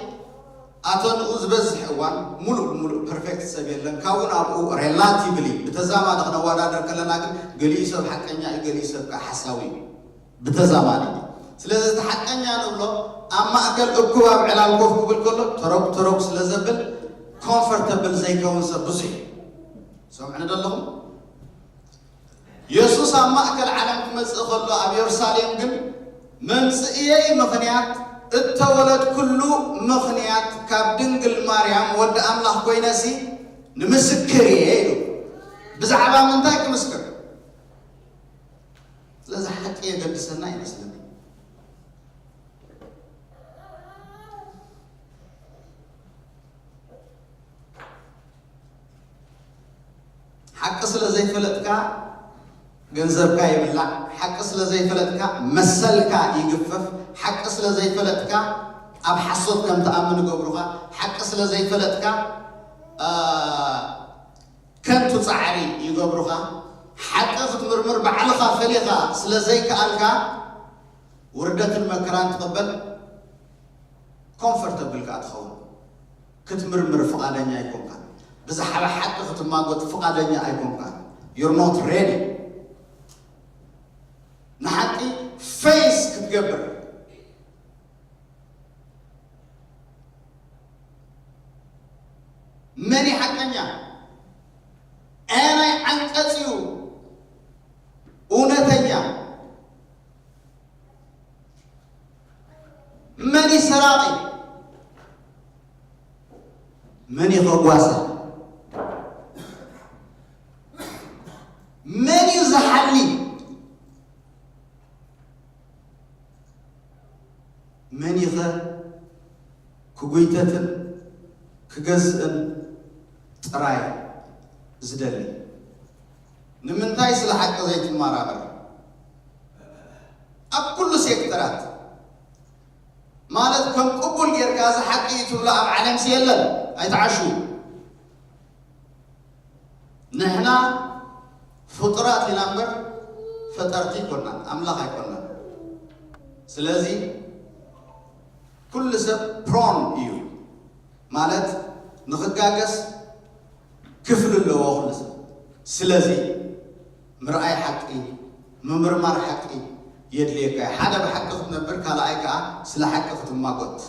أتون أزبز حوان ملو perfect سبيل لن كون أبو relatively بتزامن دخنا وادا دركلنا قليسة حقنيا قليسة كحساوي بتزامن سلازة حقنيا نقوله أما أكل أبكوا على الكوف قبل كله تروك سلازة بال comfortable زي كون سبزي سمعنا دلهم يسوع أما أكل عالم كمس أخذ أبي يرسالهم قل من سئي مخنيات التولد كله مخنيات كابدنجل مريم ود أملاح كوينسي نمسكريه بزعبا من تاك مسكر لازم حكي قد سنة يسلم حق سلا زي فلتك جنزبك يبلع حق سلا زي فلتك مسلك يجفف حق سلا زي فلتك أبحثت كم تأمن قبرها حق سلا زي فلتك كنت تصعري يقبرها حق تمرمر بعلقة فلقة سلا زي كألقى وردت المكران تقبل comfortable كأدخل كتمرمر فقادنيا يكون كان بس حق ختما قلت فقادنيا يكون كان you're not ready نحكي face كتقبر مني حقنيا أنا عنكسيو ونتنيا مني سراقي مني غواصة مني زحلي مني غا كويتتن كجزء تراي زدلي نمنتاي سلحق زيت المرابر أب كل سيكترات مالت كم قبول جركاز حقي تبلا أب علم سيلل أيتعشو نحنا فطرات لنمبر فطرتي كنا أملاك كنا سلازي كل سب برون يو مالت نخجاجس كفل اللي خلص سلازي مرأي حقي ممرمر حقي يدليك حدا بحق خد نبر كلايك سلا حق خد ما قط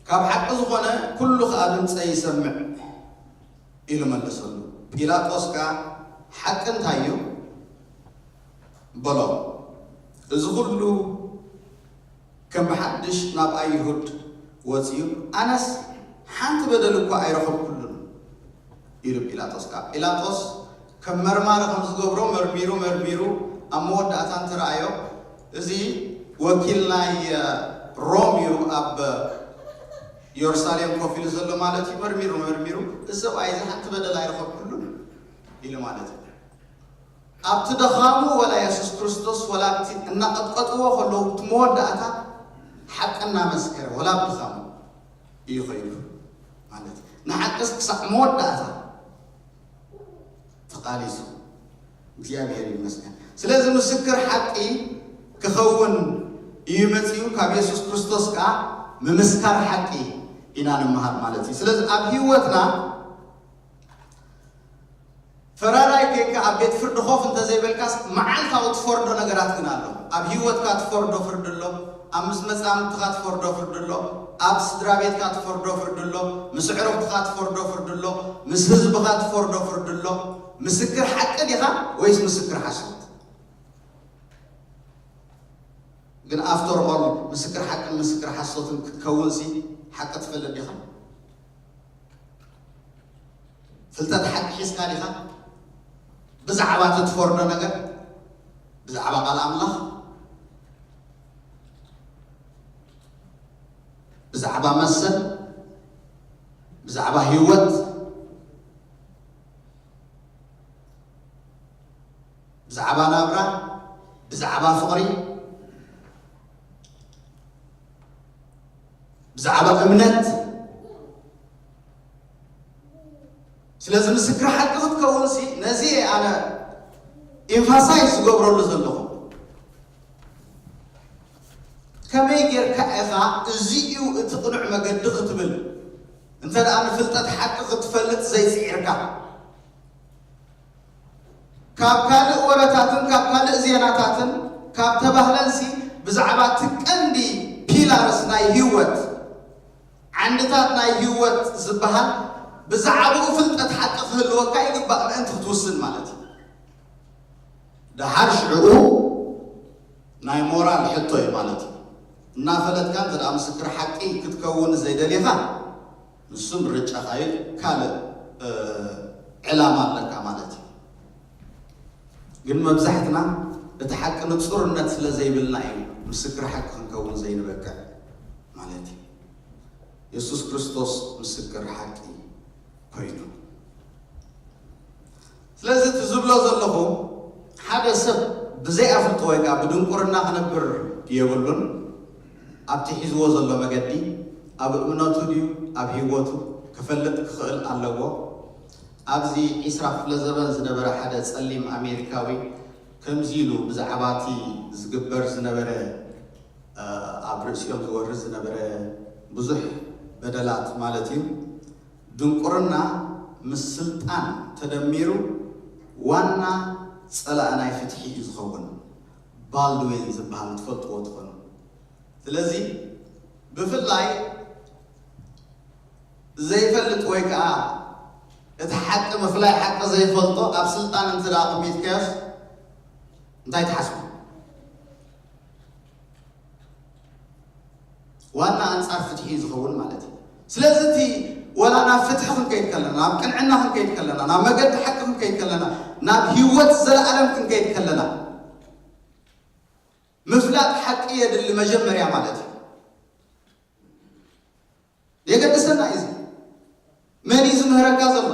كاب حق زغنا كل خادم سيسمع إلى ما لسلو بيلاطوس كا حق انتايو بلو زغلو كم بحدش ناب أيهود وزيو أنس حنت بدلكوا أيرخب كلنا إلى بيلاطوس كم مرمار خمس جبرو مرميرو أمود أتان ترايو زي وكيلنا روميو أب يرساليم كوفيل زلوا مالتي مرميرو إذا عايز حنت بدل أيرخب كلنا إلى مالتي أبتدخامو ولا يسوع كريستوس ولا أن قطقطوا خلوا تمود أتا حقنا مسكر ولا بتخامو يخير مالتي نحكس سمود أتا فقاليسو ديابير المسكن سلازم نسكر حقي كخون يمتيو كابيسوس كريستوس كا ممسكر حقي إنا نمهر مالتي سلازم أبهيوتنا فراراي كيك أبيت فرد خوف أنت زي بالكاس معلتا وتفرد نجارات كنالو أبهيوت كاتفرد فرد أمس مسام تخات فرد له أبس درابيت كات فرد له مسعرف تخات فرد له مسهز بخات فرد له مسكر حق ديها ويس مسكر حسد لكن after all مسكر حق مسكر حسد كونسي حق تفل ديها فلتت حق حس كاريها بزعبات تفرد نجار بزعبا قال أملاح بزعبا مسل بزعبا هيوت بزعبا نابرا بزعبا فقري بزعبا أمنت سلازم نسكر حق تكونسي نزيه أنا ኢንፋሳይዝ ዝገብረሉ ዘለኹ ከመይ ጌርካ ኢኻ እዚኡ እቲ ቅኑዕ መገዲ ክትብል እንተ ደኣ ንፍልጠት ሓቂ ክትፈልጥ ዘይፅዒርካ ካብ ካልእ ወረታትን ካብ ካልእ ዜናታትን ካብ ተባህለንሲ ብዛዕባ ትቀንዲ ፒላርስ ናይ ህይወት ዓንድታት ናይ ህይወት ዝበሃል ብዛዕባኡ ፍልጠት ሓቂ ክህልወካ ይግባእ ምእንቲ ክትውስን ማለት እዩ ድሓር ሽዑኡ ናይ ሞራል ሕቶ እዩ ማለት እዩ እናፈለጥካ እንተ ደኣ ምስክር ሓቂ ክትከውን ዘይደልየኻ ንሱ ምርጫኻ እዩ ካልእ ዕላማ ኣለካ ማለት እዩ ግን መብዛሕትና እቲ ሓቂ ንፁርነት ስለ ዘይብልና እዩ ምስክር ሓቂ ክንከውን ዘይንበክዕ ማለት እዩ ኢየሱስ ክርስቶስ ምስክር ሓቂ ኮይኑ ስለዚ እቲ ዝብሎ ዘለኹ ሓደ ሰብ ብዘይኣፍልጦ ወይ ከዓ ብድንቁርና ክነብር የብሉን ኣብቲ ሒዝዎ ዘሎ መገዲ ኣብ እምነቱ ድዩ ኣብ ህይወቱ ክፈልጥ ክኽእል ኣለዎ ኣብዚ 20 ክፍለ ዘመን ዝነበረ ሓደ ጸሊም ኣሜሪካዊ ከምዚ ኢሉ ብዛዕባ እቲ ዝግበር ዝነበረ ኣብ ርእሲኦም ዝወርድ ዝነበረ ብዙሕ በደላት ማለት እዩ ድንቁርና ምስ ስልጣን ተደሚሩ ዋና ፀላእ ናይ ፍትሒ እዩ ዝኸውን ባልድዌን ዝበሃል ትፈልጥዎ ትኾኑ ስለዚ ብፍላይ ዘይፈልጥ ወይ ከዓ እቲ ሓቂ ምፍላይ ሓቂ ዘይፈልጦ ኣብ ስልጣን እንትዳ ቅሚጥካዮስ እንታይ ትሓስቡ ዋና አንጻር ፍትሒ ዝኸውን ማለት እዩ ስለዚ እቲ ወላ ናብ ፍትሒ ክንከይድ ከለና ናብ ቅንዕና ክንከይድ ከለና ናብ መገዲ ሓቂ ክንከይድ ከለና ናብ ህይወት ዘለዓለም ክንከይድ ከለና ምፍላጥ ሓቂ የድሊ መጀመርያ ማለት እዩ የገድሰና እዩ መን እዩ ዝምህረካ ዘሎ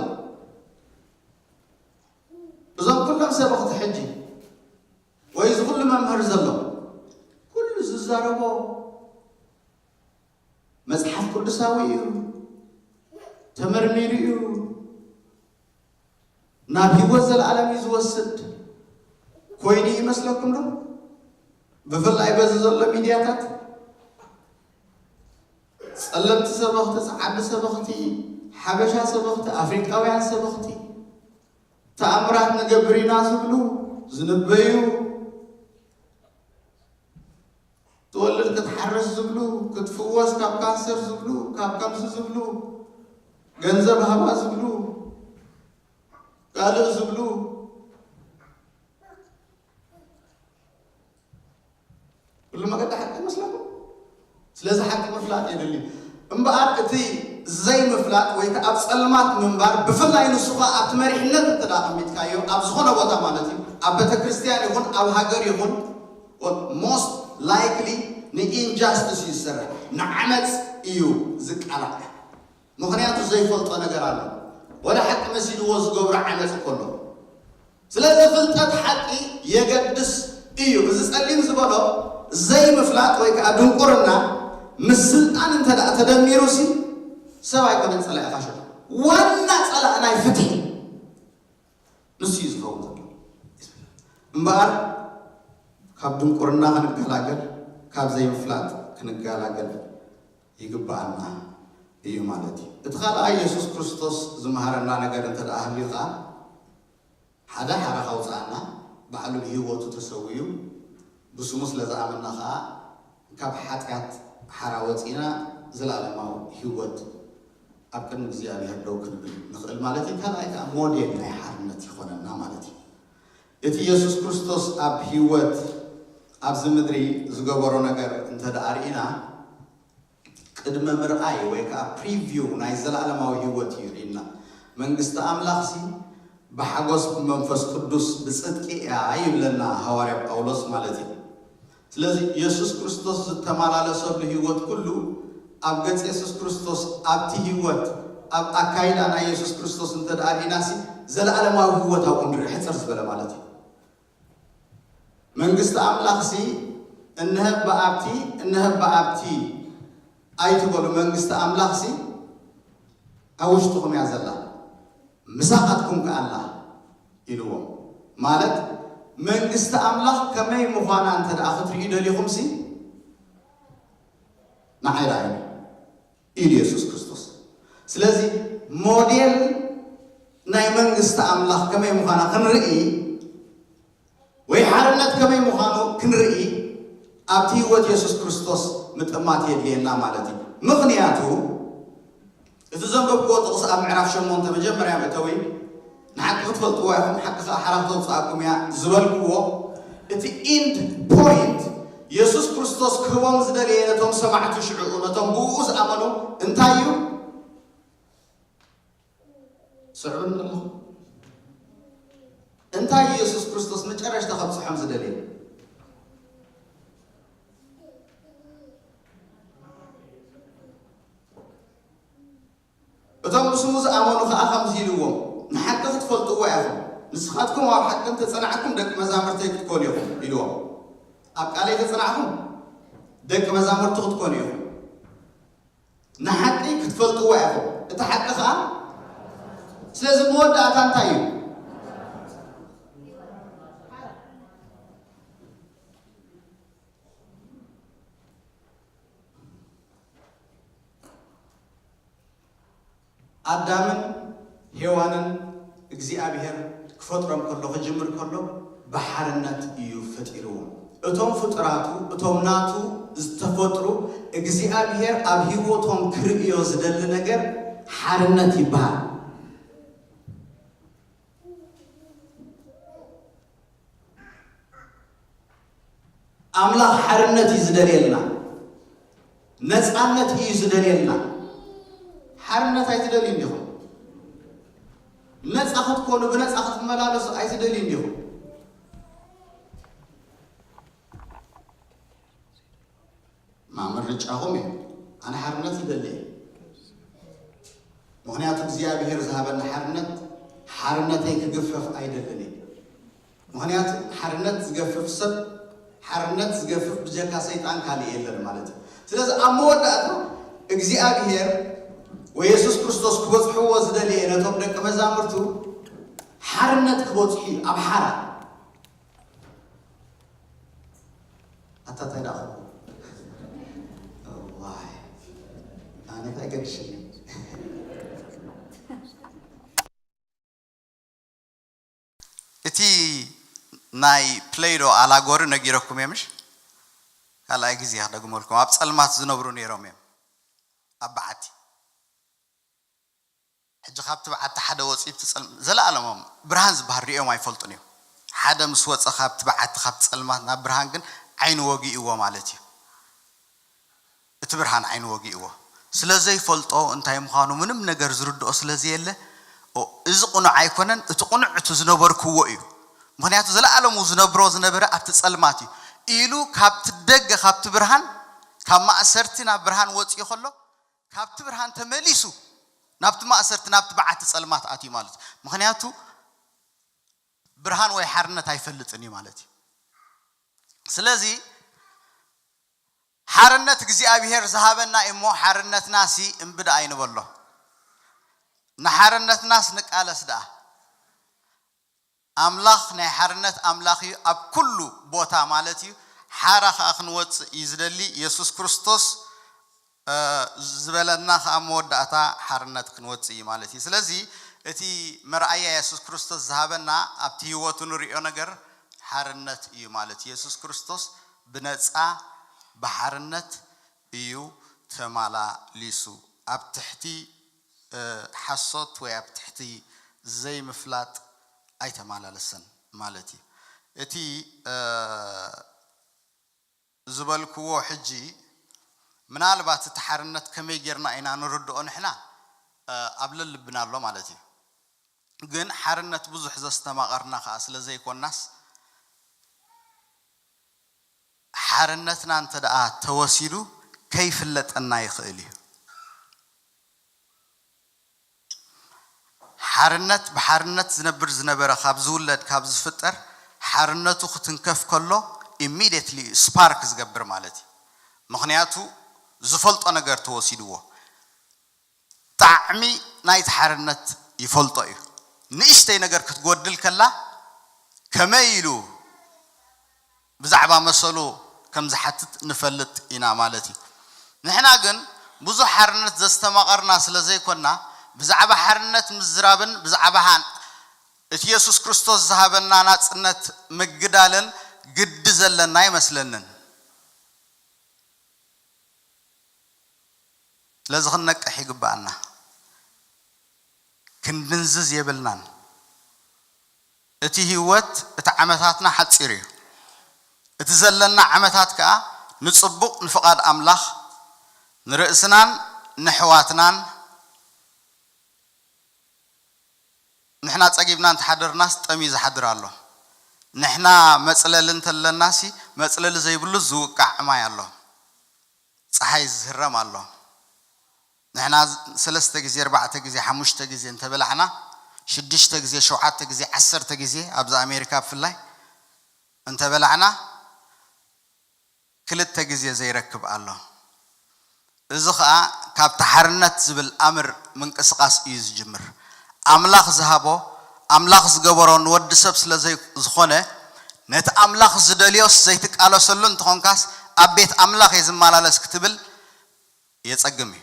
እዞም ኩሎም ሰበኽቲ ሕጂ ወይ ዝኩሉ መምህር ዘሎ ኩሉ ዝዛረቦ መጽሓፍ ቅዱሳዊ እዩ ተመርሚሩ እዩ ናብ ህይወት ዘለዓለም እዩ ዝወስድ ኮይኑ ይመስለኩም ዶ ብፍላይ በዚ ዘሎ ሚድያታት ጸለምቲ ሰበኽቲ ጸዓቢ ሰበኽቲ ሓበሻ ሰበኽቲ ኣፍሪካውያን ሰበኽቲ ተኣምራት ንገብር ኢና ዝብሉ ዝንበዩ ትወልድ ክትሓርስ ዝብሉ ክትፍወስ ካብ ካንሰር ዝብሉ ካብ ከምዚ ዝብሉ ገንዘብ ሃባ ዝብሉ ካልእ ዝብሉ ኩሉ መገዲ ሓቂ ይመስለኩም ስለዚ ሓቂ ምፍላጥ የድሊ እምበኣር እቲ ዘይምፍላጥ ወይ ከዓ ኣብ ጸልማት ምንባር ብፍላይ ንሱኻ ኣብቲ መሪሕነት እንተዳ ቀሚጥካዮ ኣብ ዝኾነ ቦታ ማለት እዩ ኣብ ቤተ ክርስቲያን ይኹን ኣብ ሃገር ይኹን ሞስት ላይክሊ ንኢንጃስቲስ እዩ ዝሰርሕ ንዓመፅ እዩ ዝቃላዕ ምክንያቱ ዘይፈልጦ ነገር ኣሎ ወላ ሓቂ መሲልዎ ዝገብሮ ዓመፅ ከሎ ስለዚ ፍልጠት ሓቂ የገድስ እዩ እዚ ጸሊም ዝበሎ ዘይምፍላጥ ወይ ከዓ ድንቁርና ምስ ስልጣን እንተዳ ተደሚሩ ሲ ሰብ ኣይኮነን ጸላኢ ኻሸ ዋና ጸላእ ናይ ፍትሒ ንሱ እዩ ዝኸውን ዘሎ እምበኣር ካብ ድንቁርና ክንገላገል ካብ ዘይምፍላጥ ክንገላገል ይግባአና እዩ ማለት እዩ እቲ ካልኣይ ኢየሱስ ክርስቶስ ዝመሃረና ነገር እንተዳ ሃልዩ ከዓ ሓደ ሓራ ካውፃእና ባዕሉ ህይወቱ ተሰውዩ ብስሙ ስለ ዝኣመና ከዓ ካብ ሓጢኣት ሓራ ወፂና ዘለዓለማዊ ህይወት ኣብ ቅድሚ እግዚኣብሔር ደው ክንብል ንኽእል ማለት እዩ ካልኣይ ከዓ ሞዴል ናይ ሓርነት ይኾነና ማለት እዩ እቲ ኢየሱስ ክርስቶስ ኣብ ህይወት ኣብዚ ምድሪ ዝገበሮ ነገር እንተደኣ ርኢና ቅድመ ምርኣይ ወይ ከዓ ፕሪቪው ናይ ዘለዓለማዊ ህይወት እዩ ርኢና መንግስቲ ኣምላኽሲ ብሓጎስ ብመንፈስ ቅዱስ ብጽድቂ እያ ይብለና ሐዋርያ ጳውሎስ ማለት እዩ ስለዚ ኢየሱስ ክርስቶስ ዝተመላለሰሉ ህይወት ኩሉ ኣብ ገጽ ኢየሱስ ክርስቶስ ኣብቲ ህይወት ኣብ ኣካይዳ ናይ ኢየሱስ ክርስቶስ እንተደኣ ርኢናሲ ዘለዓለማዊ ህይወት ኣብኡ ንርኢ ሕፅር ዝበለ ማለት እዩ መንግስቲ ኣምላኽሲ እንህብ በኣብቲ ኣይትበሉ መንግስቲ ኣምላኽሲ ኣብ ውሽጥኩም እያ ዘላ ምሳኻትኩም ከኣላ ኢልዎም ማለት መንግስት አምላክ ከመይ መዃና አንተ አኽትሪ ይደልይኹም ሲ ናይራይ ኢየሱስ ክርስቶስ ስለዚህ ሞዴል ናይ መንግስት አምላክ ከመይ መዃና ክንርኢ ወይ ሓርነት ከመይ መዃኑ ክንርኢ ኣብቲ ህይወት ኢየሱስ ክርስቶስ ምጥማት የድልየና ማለት እዩ ምኽንያቱ እቲ ዘንበብክዎ ጥቕስ ኣብ ምዕራፍ 8 መጀመርያ መእተዊ ንሓቂ ክትፈልጥዎ ኢኹም ሓቂ ሓራፍ ተውፅኣኩም እያ ዝበልክዎ እቲ ኢንድ ፖይንት ኢየሱስ ክርስቶስ ክህቦም ዝደልየ ነቶም ሰማዕቱ ሽዑኡ ነቶም ብኡ ዝኣመኑ እንታይ እዩ ስዑን ኣለኹ እንታይ ኢየሱስ ክርስቶስ መጨረሻ ከብፅሖም ዝደልየ እቶም ብስሙ ዝኣመኑ ከዓ ከምዚ ኢልዎም ንሓቂ ክትፈልጥዎ ኢኹም ንስኻትኩም ኣብ ሓቂ ተጸናዕኩም ደቂ መዛሙርተይ ክትኮኑ ኢኹም ኢልዎም ኣብ ቃለይ ተጸናዕኩም ደቂ መዛሙርቱ ክትኮኑ ኢኹም ንሓቂ ክትፈልጥዎ ኢኹም እቲ ሓቂ ከዓ ስለዚ መወዳእታ እንታይ እዩ አዳምን ሔዋንን እግዚአብሔር ክፈጥሮም ከሎ ክጅምር ከሎ በሓርነት እዩ ፈጢሩዎም እቶም ፍጥራቱ እቶም ናቱ ዝተፈጥሩ እግዚአብሔር ኣብ ህይወቶም ክርእዮ ዝደሊ ነገር ሓርነት ይበሃል አምላክ ሓርነት እዩ ዝደልየልና ነፃነት እዩ ዝደልየልና ሓርነት ኣይትደልዩን ዲኹም ነፃ ክትኮኑ ብነፃ ክትመላለሱ ኣይትደልዩን ዲኹም ምርጫኹም እዩ ኣነ ሓርነት ይደልየ ምክንያቱ እግዚአብሔር ዝሃበና ሓርነተይ ክግፈፍ ኣይደልን ምክንያቱ ሓርነት ዝገፍፍ ሰብ ሓርነት ዝገፍፍ ብጀካ ሰይጣን ካልእ የለን ማለት እዩ ስለዚ ኣብ መወዳእታ እግዚአብሔር ويسوع كريستوس كبصحو وزدلي نتوم دك مزامرتو حرنت كبصحي أب حرة أتى تداخل الله أنا تأكد شيء إتي ناي بلايرو على غور نجيركم يمش هلا يجزي هذا جمهوركم أبص المات زنبروني رامي أبعتي حج خابت بعت حدا وصيب تسلم زلا علمهم برهان زبهر ريو ما يفلطنيو حدا مسوت خابت بعت خابت تسلماتنا برهان كن عين وجي هو مالتي اتبرهان عين وجي هو سلازي يفلطو انتي مخانو منم نجر زردو سلازي يله او اذ قنع يكونن اتقنعت زنبركو ايو مخنياتو زلا علمو زنبرو زنبره ابت تسلماتي إلو خابت دغ خابت برهان كما اسرتنا برهان وصي خلو خابت برهان تمليسو نابت ما أسرت نابت بعت سلمات آتي مالتي مخنياتو برهان وي حرنت هيفلطني مالتي سلازي حرنت እግዚአብሔር زهابنا امو حرنت ناسي امبدا አይንበሎ نحرنت ناس نقالس دا املاخ ናይ حرنت املاخي اب كل ቦታ مالتي حرخ اخنوت يزدلي يسوع ክርስቶስ زبلنا خاموداتا حرنت كنوصي مالتي سلازي اتي مرأيا يسوع كريستوس ذهبنا ابتي هيوتو نريو ነገር حرنت እዩ ማለት ኢየሱስ ክርስቶስ بنصا بحرنت እዩ ተማላሊሱ ኣብ ትሕቲ حصوت ወይ ኣብ ትሕቲ ዘይ ምፍላጥ ኣይተማላለሰን ማለት እዩ እቲ ዝበልክዎ ሕጂ ምናልባት ተሐርነት ከመይ ጌርና ኢና ንርድኦ ንሕና ኣብለል ልብና ኣሎ ማለት እዩ ግን حرነት ብዙሕ ዘስተማቀርና ኸ ስለዘይ ኮናስ حرነትና እንተ ደኣ ተወሲዱ ከይፍለጠና ይኽእል እዩ حرነት بحرነት ዝነበረ ካብ ዝውለድ ካብ ዝፍጠር حرነቱ ክትንከፍ ከሎ immediately spark ዝገብር ማለት እዩ ምክንያቱ ዝፈልጦ ነገር ተወሲድዎ ጣዕሚ ናይት حرነት ይፈልጦ እዩ ንእሽተይ ነገር ክትጎድል ከላ ከመይ ኢሉ بزعبا مسلو كم زحتت نفلت إنا مالتي نحنا جن بزو حرنت زستمقرنا سلزي كنا بزعبا حرنت مزرابن بزعبا هان يسوع كريستوس ذهبنا نات مجدالن قد زلنا يمسلنن لازغنك حيق بعنا كندنزز يبلنان اتي هوت اتعمتاتنا حتصيري اتزلنا عمتات كا نصبق نفقاد املاح نرئسنان نحواتنان نحنا تصقيبنا نتحضرناس طمي زحضر الله نحنا مصللن تلناسي مصلل زيبلو زوقع ما يالله ፀሐይ ዝህረም ኣሎ نحنا 3 ጊዜ 4 ጊዜ 5 ጊዜ እንተበላዕና 6 ጊዜ 7 ጊዜ 10 ጊዜ ኣብዛ ኣሜሪካ ፍላይ እንተበላዕና 2 ጊዜ ዘይረክብ ኣሎ እዚ ኸኣ ካብ ተሓርነት ዝብል ኣምር ምንቅስቃስ እዩ ዝጅምር ኣምላኽ ዝሃቦ ኣምላኽ ዝገበሮ ንወዲ ሰብ ስለ ዝኾነ ነቲ ኣምላኽ ዝደልዮስ ዘይትቃለሰሉ እንትኾንካስ ኣብ ቤት ኣምላኽ የዝመላለስ ክትብል የጸግም እዩ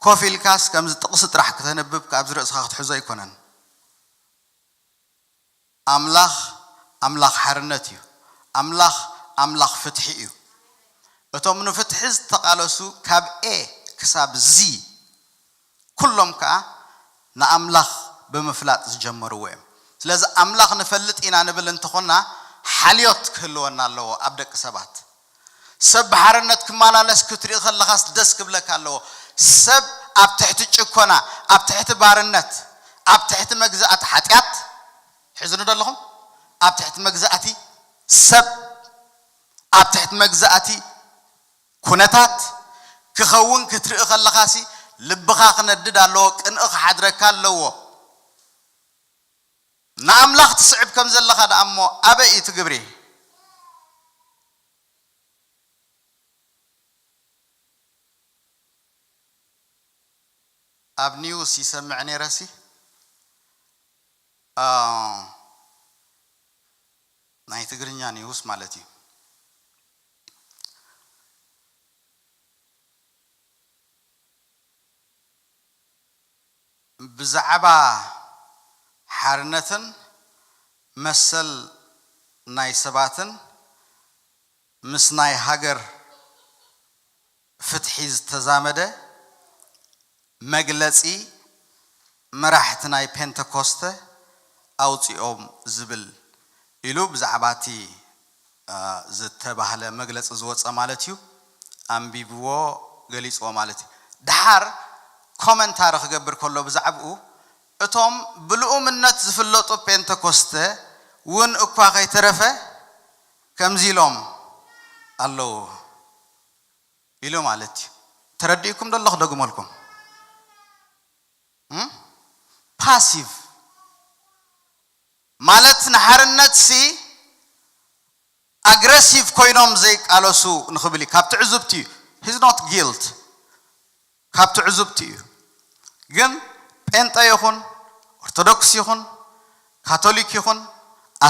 ኮፊልካስ ከምዝ ጥቅስ ጥራሕ ከተነብብ ካብ ዝርእስኻ ክትሕዞ ኣይኮነን ኣምላኽ ኣምላኽ ሓርነት እዩ ኣምላኽ ኣምላኽ ፍትሒ እዩ እቶም ንፍትሒ ዝተቃለሱ ካብ ኤ ክሳብ ዚ ኩሎም ከዓ ንኣምላኽ ብምፍላጥ ዝጀመርዎ እዮም ስለዚ ኣምላኽ ንፈልጥ ኢና ንብል እንትኾና ሓልዮት ክህልወና ኣለዎ ኣብ ደቂ ሰባት ሰብ ሓርነት ክመላለስ ክትሪኢ ከለኻስ ደስ ክብለካ ኣለዎ ሰብ ኣብ ትሕቲ ጭኮና ኣብ ትሕቲ ባርነት ኣብ ትሕቲ መግዛእቲ ሓጢአት ሕዝኑ ደለኹም ኣብ ትሕቲ መግዛእቲ ሰብ ኣብ ትሕቲ መግዛእቲ ኩነታት ክኸውን ክትሪኢ ከለኻሲ ልብኻ ክነድድ ኣለዎ ቅንእ ክሓድረካ ኣለዎ ንኣምላኽ ትስዕብ ከም ዘለኻ ደኣሞ ኣበይ ትግብሪ ኣብ ኒውስ ይሰምዕ ነይረሲ ናይ ትግርኛ ኒውስ ማለት እዩ ብዛዕባ ሓርነትን መሰል ናይ ሰባትን ምስ ናይ ሃገር ፍትሒ ዝተዛመደ መግለጺ መራሕቲ ናይ ፔንተኮስተ ኣውፂኦም ዝብል ኢሉ ብዛዕባቲ ዝተባህለ መግለጺ ዝወፀ ማለት እዩ ኣንቢብዎ ገሊጽዎ ማለት እዩ ድሓር ኮመንታር ክገብር ከሎ ብዛዕባኡ እቶም ብልኡምነት ዝፍለጡ ፔንተኮስተ ውን እኳ ከይተረፈ ከምዚ ኢሎም ኣለዉ ኢሉ ማለት እዩ ተረዲእኩም ደለኹ ደግመልኩም ፓሲቭ ማለት ንሓርነት ሲ አግሬሲቭ ኮይኖም ዘይቃለሱ ንኽብል ካብ ትዕዙብቲ he's not guilt ካብ ትዕዙብቲ ግን ጴንጤ ይኹን ኦርቶዶክስ ይኹን ካቶሊክ ይኹን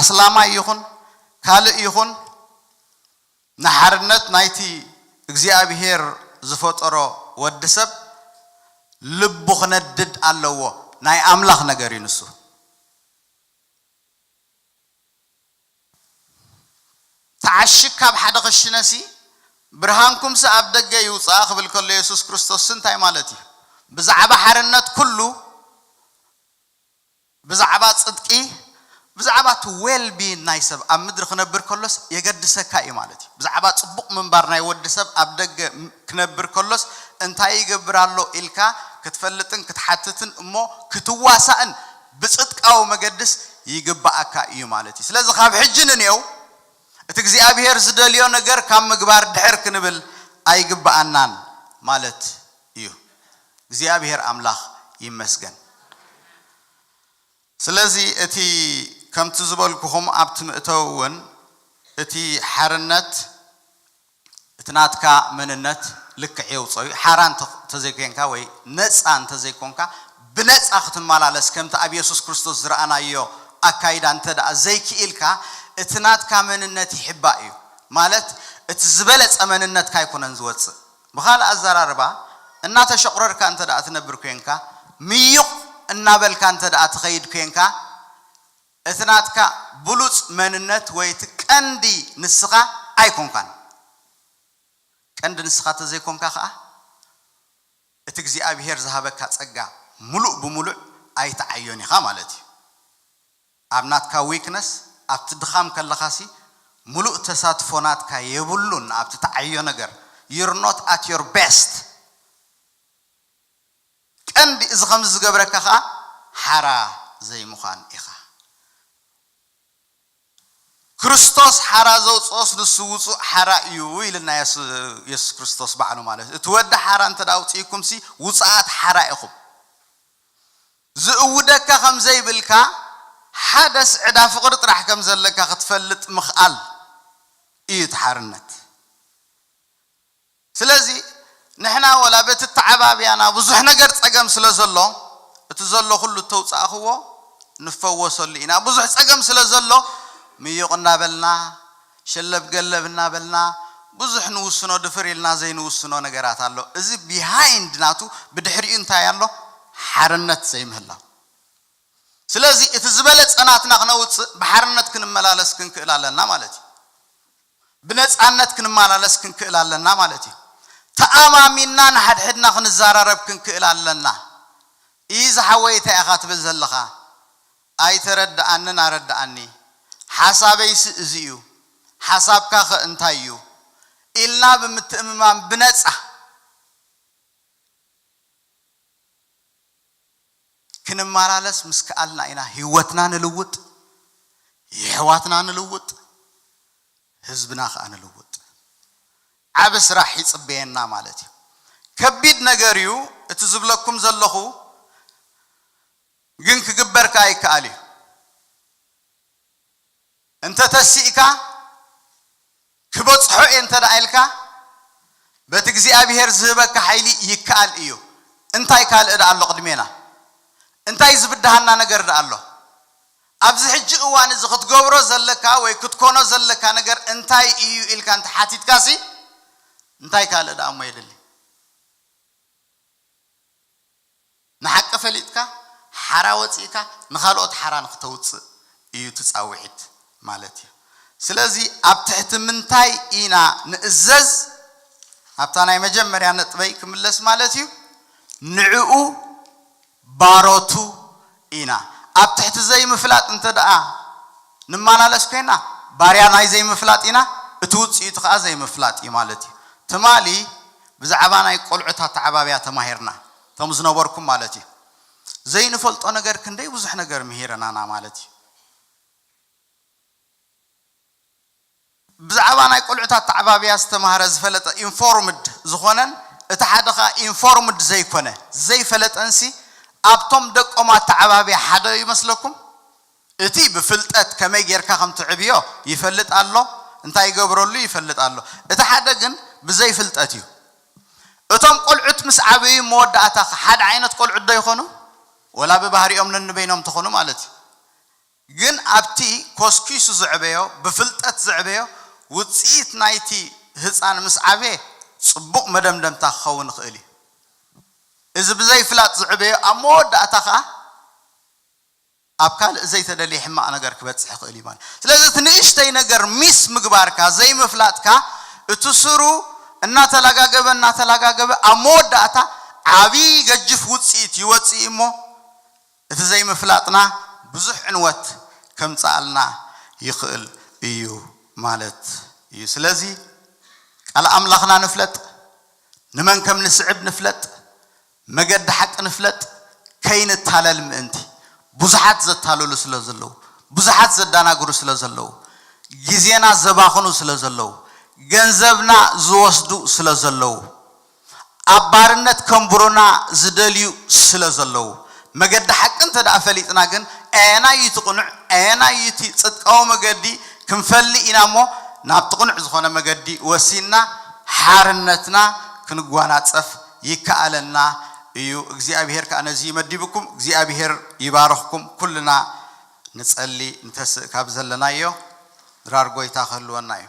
ኣስላማይ ይኹን ካልእ ይኹን ንሓርነት ናይቲ እግዚአብሔር ዝፈጠሮ ወዲ ሰብ ልቡ ክነድድ ኣለዎ ናይ ኣምላኽ ነገር እዩ ንሱ ተዓሽግ ካብ ሓደ ክሽነሲ ብርሃንኩም ኣብ ደገ ይውፃእ ክብል ከሎ ኢየሱስ ክርስቶስ እንታይ ማለት እዩ ብዛዕባ ሓርነት ኩሉ ብዛዕባ ጽድቂ ብዛዕባ ዌል ቢን ናይ ሰብ ኣብ ምድሪ ክነብር ከሎስ የገድሰካ እዩ ማለት እዩ ብዛዕባ ጽቡቕ ምንባር ናይ ወዲ ሰብ ኣብ ደገ ክነብር ከሎስ እንታይ ይገብር ኣሎ ኢልካ ክትፈልጥን ክትሓትትን እሞ ክትዋሳእን ብጽድቃዊ መገድስ ይግባአካ እዩ ማለት እዩ ስለዚ ካብ ሕጂ ንኔው እቲ እግዚአብሔር ዝደልዮ ነገር ካብ ምግባር ድሕር ክንብል ኣይግባአናን ማለት እዩ እግዚአብሔር ኣምላኽ ይመስገን ስለዚ እቲ ከምቲ ዝበልኩኹም ኣብቲ ምእተውን እቲ ሓርነት እቲ ናትካ መንነት ልክዕ የውፅእ ሓራን ተዘይኮንካ ወይ ነፃ እንተዘይኮንካ ብነፃ ክትመላለስ ከምቲ ኣብ ኢየሱስ ክርስቶስ ዝረኣናዮ ኣካይዳ እንተደኣ ዘይክኢልካ اتنات كامننت يحبايو مالت اتزبلت امننت كايكونن زوص بخال ازراربا እና ተሸቅረር ካንተ ዳት ነብር ኮንካ ሚዩቅ እና በል ካንተ ዳት ኸይድ ኮንካ እትናትካ ብሉጽ መንነት ወይ ትቀንዲ ንስኻ አይኮንካን ቀንዲ ንስኻ ተዘይኮንካ ኸአ እቲ እግዚአብሔር ዝሃበካ ጸጋ ሙሉእ ብሙሉእ አይተዓዮን ኢኻ ማለት እዩ ኣብናትካ ዊክነስ ኣብቲ ድኻም ከለኻሲ ሙሉእ ተሳትፎናትካ የብሉን ኣብቲ ተዓዮ ነገር you're not at your best ቀንዲ እዚ ከም ዝገብረካ ኸአ ሓራ ዘይምዃን ኢኻ ክርስቶስ ሓራ ዘውጾስ ንስውጹ ሓራ እዩ ኢልና ኢየሱስ ክርስቶስ ባዕሉ ማለት እትወደ ሓራ እንተ ዳውጽይኩም ሲ ውጻት ሓራ ኢኹም ዝእውደካ ከም ዘይብልካ ሓደስ ዕዳ ፍቅር ጥራሕ ከም ዘለካ ክትፈልጥ ምኽኣል እዩ ተሓርነት ስለዚህ نحنا ولا بتتعبابيانا بزح نجر تسقم سلازلو بتزلو كله توصاخو نفوسو لينا بزح تسقم سلازلو ميقنا بلنا شلب قلبنا بلنا بزح نوسنو دفريلنا زي نوسنو نجرات الله إذا behind ناتو بدحري انت يالله حرنت زي مهلا سلازي اتزبلت أناتنا خنوت بحرنت كن ملالس كن كلالنا مالتي بنت أنت كن ملالس كن كلالنا مالتي تأمامنا نحد حدنا خنزارب كن كلالنا إذا حويت أخات بزلخا أي ترد أننا رد أني حسابي زيو حساب كخ انتايو إلا بمتأمم بنتسع كن مارالس مسكالنا إنا هيوتنا نلوت يهواتنا نلوت حزبنا خا نلوت عبس راح يصبينا مالتي كبيد نغريو اتزبلكم زلخو ግን ክግበርካ አይካሊ እንተ ተሲኢካ ክበጽሖ እንተ ዳይልካ በት እግዚአብሔር ዝህበካ ኃይሊ ይካል እዩ እንታይ ካልእዳ አሎ ቅድሜና እንታይ ዝብዳሃና ነገር ዳ አሎ ኣብዚ ሕጂ እዋን እዚ ክትገብሮ ዘለካ ወይ ክትኮኖ ዘለካ ነገር እንታይ እዩ ኢልካ እንተ ሓቲትካሲ እንታይ ካልእዳ እሞ ይደሊ ንሓቀ ፈሊጥካ حرا وصيكا نخالوت حرا نختوص እዩ تصاوعت مالتي ስለዚህ ኣብ ትሕቲ ምንታይ ኢና ንእዘዝ ኣብታናይ መጀመርያ ነጥበይ ክምለስ ማለት እዩ ንዕኡ ባሮቱ ኢና ኣብ ትሕቲ ዘይ ምፍላጥ እንተ ደኣ ንማናለስ ኮይና ባርያ ናይ ዘይ ምፍላጥ ኢና እቲ ውጽኢት ኸኣ ዘይ ምፍላጥ እዩ ማለት እዩ ትማሊ ብዛዕባ ናይ ቆልዑታት ተዓባብያ ተማሂርና ተም ዝነበርኩም ማለት እዩ زي نفلط أنا جر كندي وزحنا جر مهيرنا أنا مالتي بزعبان يقول عتات تعبابي استمهر زفلت informed زخونا اتحدقا informed زي كونه زي فلت أنسي أبتم دك أما تعبابي حدا يمسلكم اتي بفلتات كما يجر كم تعبيه يفلت الله انت يجبروا لي يفلت الله اتحدقن بزي فلتاتيو اتم قل عت مسعبي مود أتاخ حد عينت قل عد يخونو ولا ببهري أمن بينهم تخونوا مالتي جن أبتي كوسكيس زعبيو بفلتات زعبيو وتصيت نايتي هزان مسعبي صبق مدام دم تخون خيلي إذا بزي فلات زعبيو أمود أتخا أبكال زي تدلي حما أنا جرك بتصح خيلي مال لازم تنيشتي نجر ميس مجبارك زي مفلاتك تصرو النات لاجا جب أمود أتا عبي جف وتصيت يوتصي إمه زي مفلاتنا بزح عنوت كم سألنا يخل إيو مالت يسلزي على أملاخنا نفلت نمن كم نسعب نفلت مجد حق نفلت كين التالل منتي بزحات زتالو سلازلو بزحات زدانا غرو سلازلو جزينا زباخنو سلازلو جنزبنا زوسدو سلازلو أبارنت كمبرونا زدليو سلازلو مجد حق أنت دا فليتنا جن أنا يتقنع أنا يتصدقوا مجدي كم فلي إنامو نابتقنع زخنا مجدي وسينا حارنتنا كنقوانا تصف يكالنا يو እግዚአብሔር كأنا زي مدي بكم እግዚአብሔር يبارككم كلنا نسألي نتس كابزلنا يو ድራር ጎይታ ክህልወና እዩ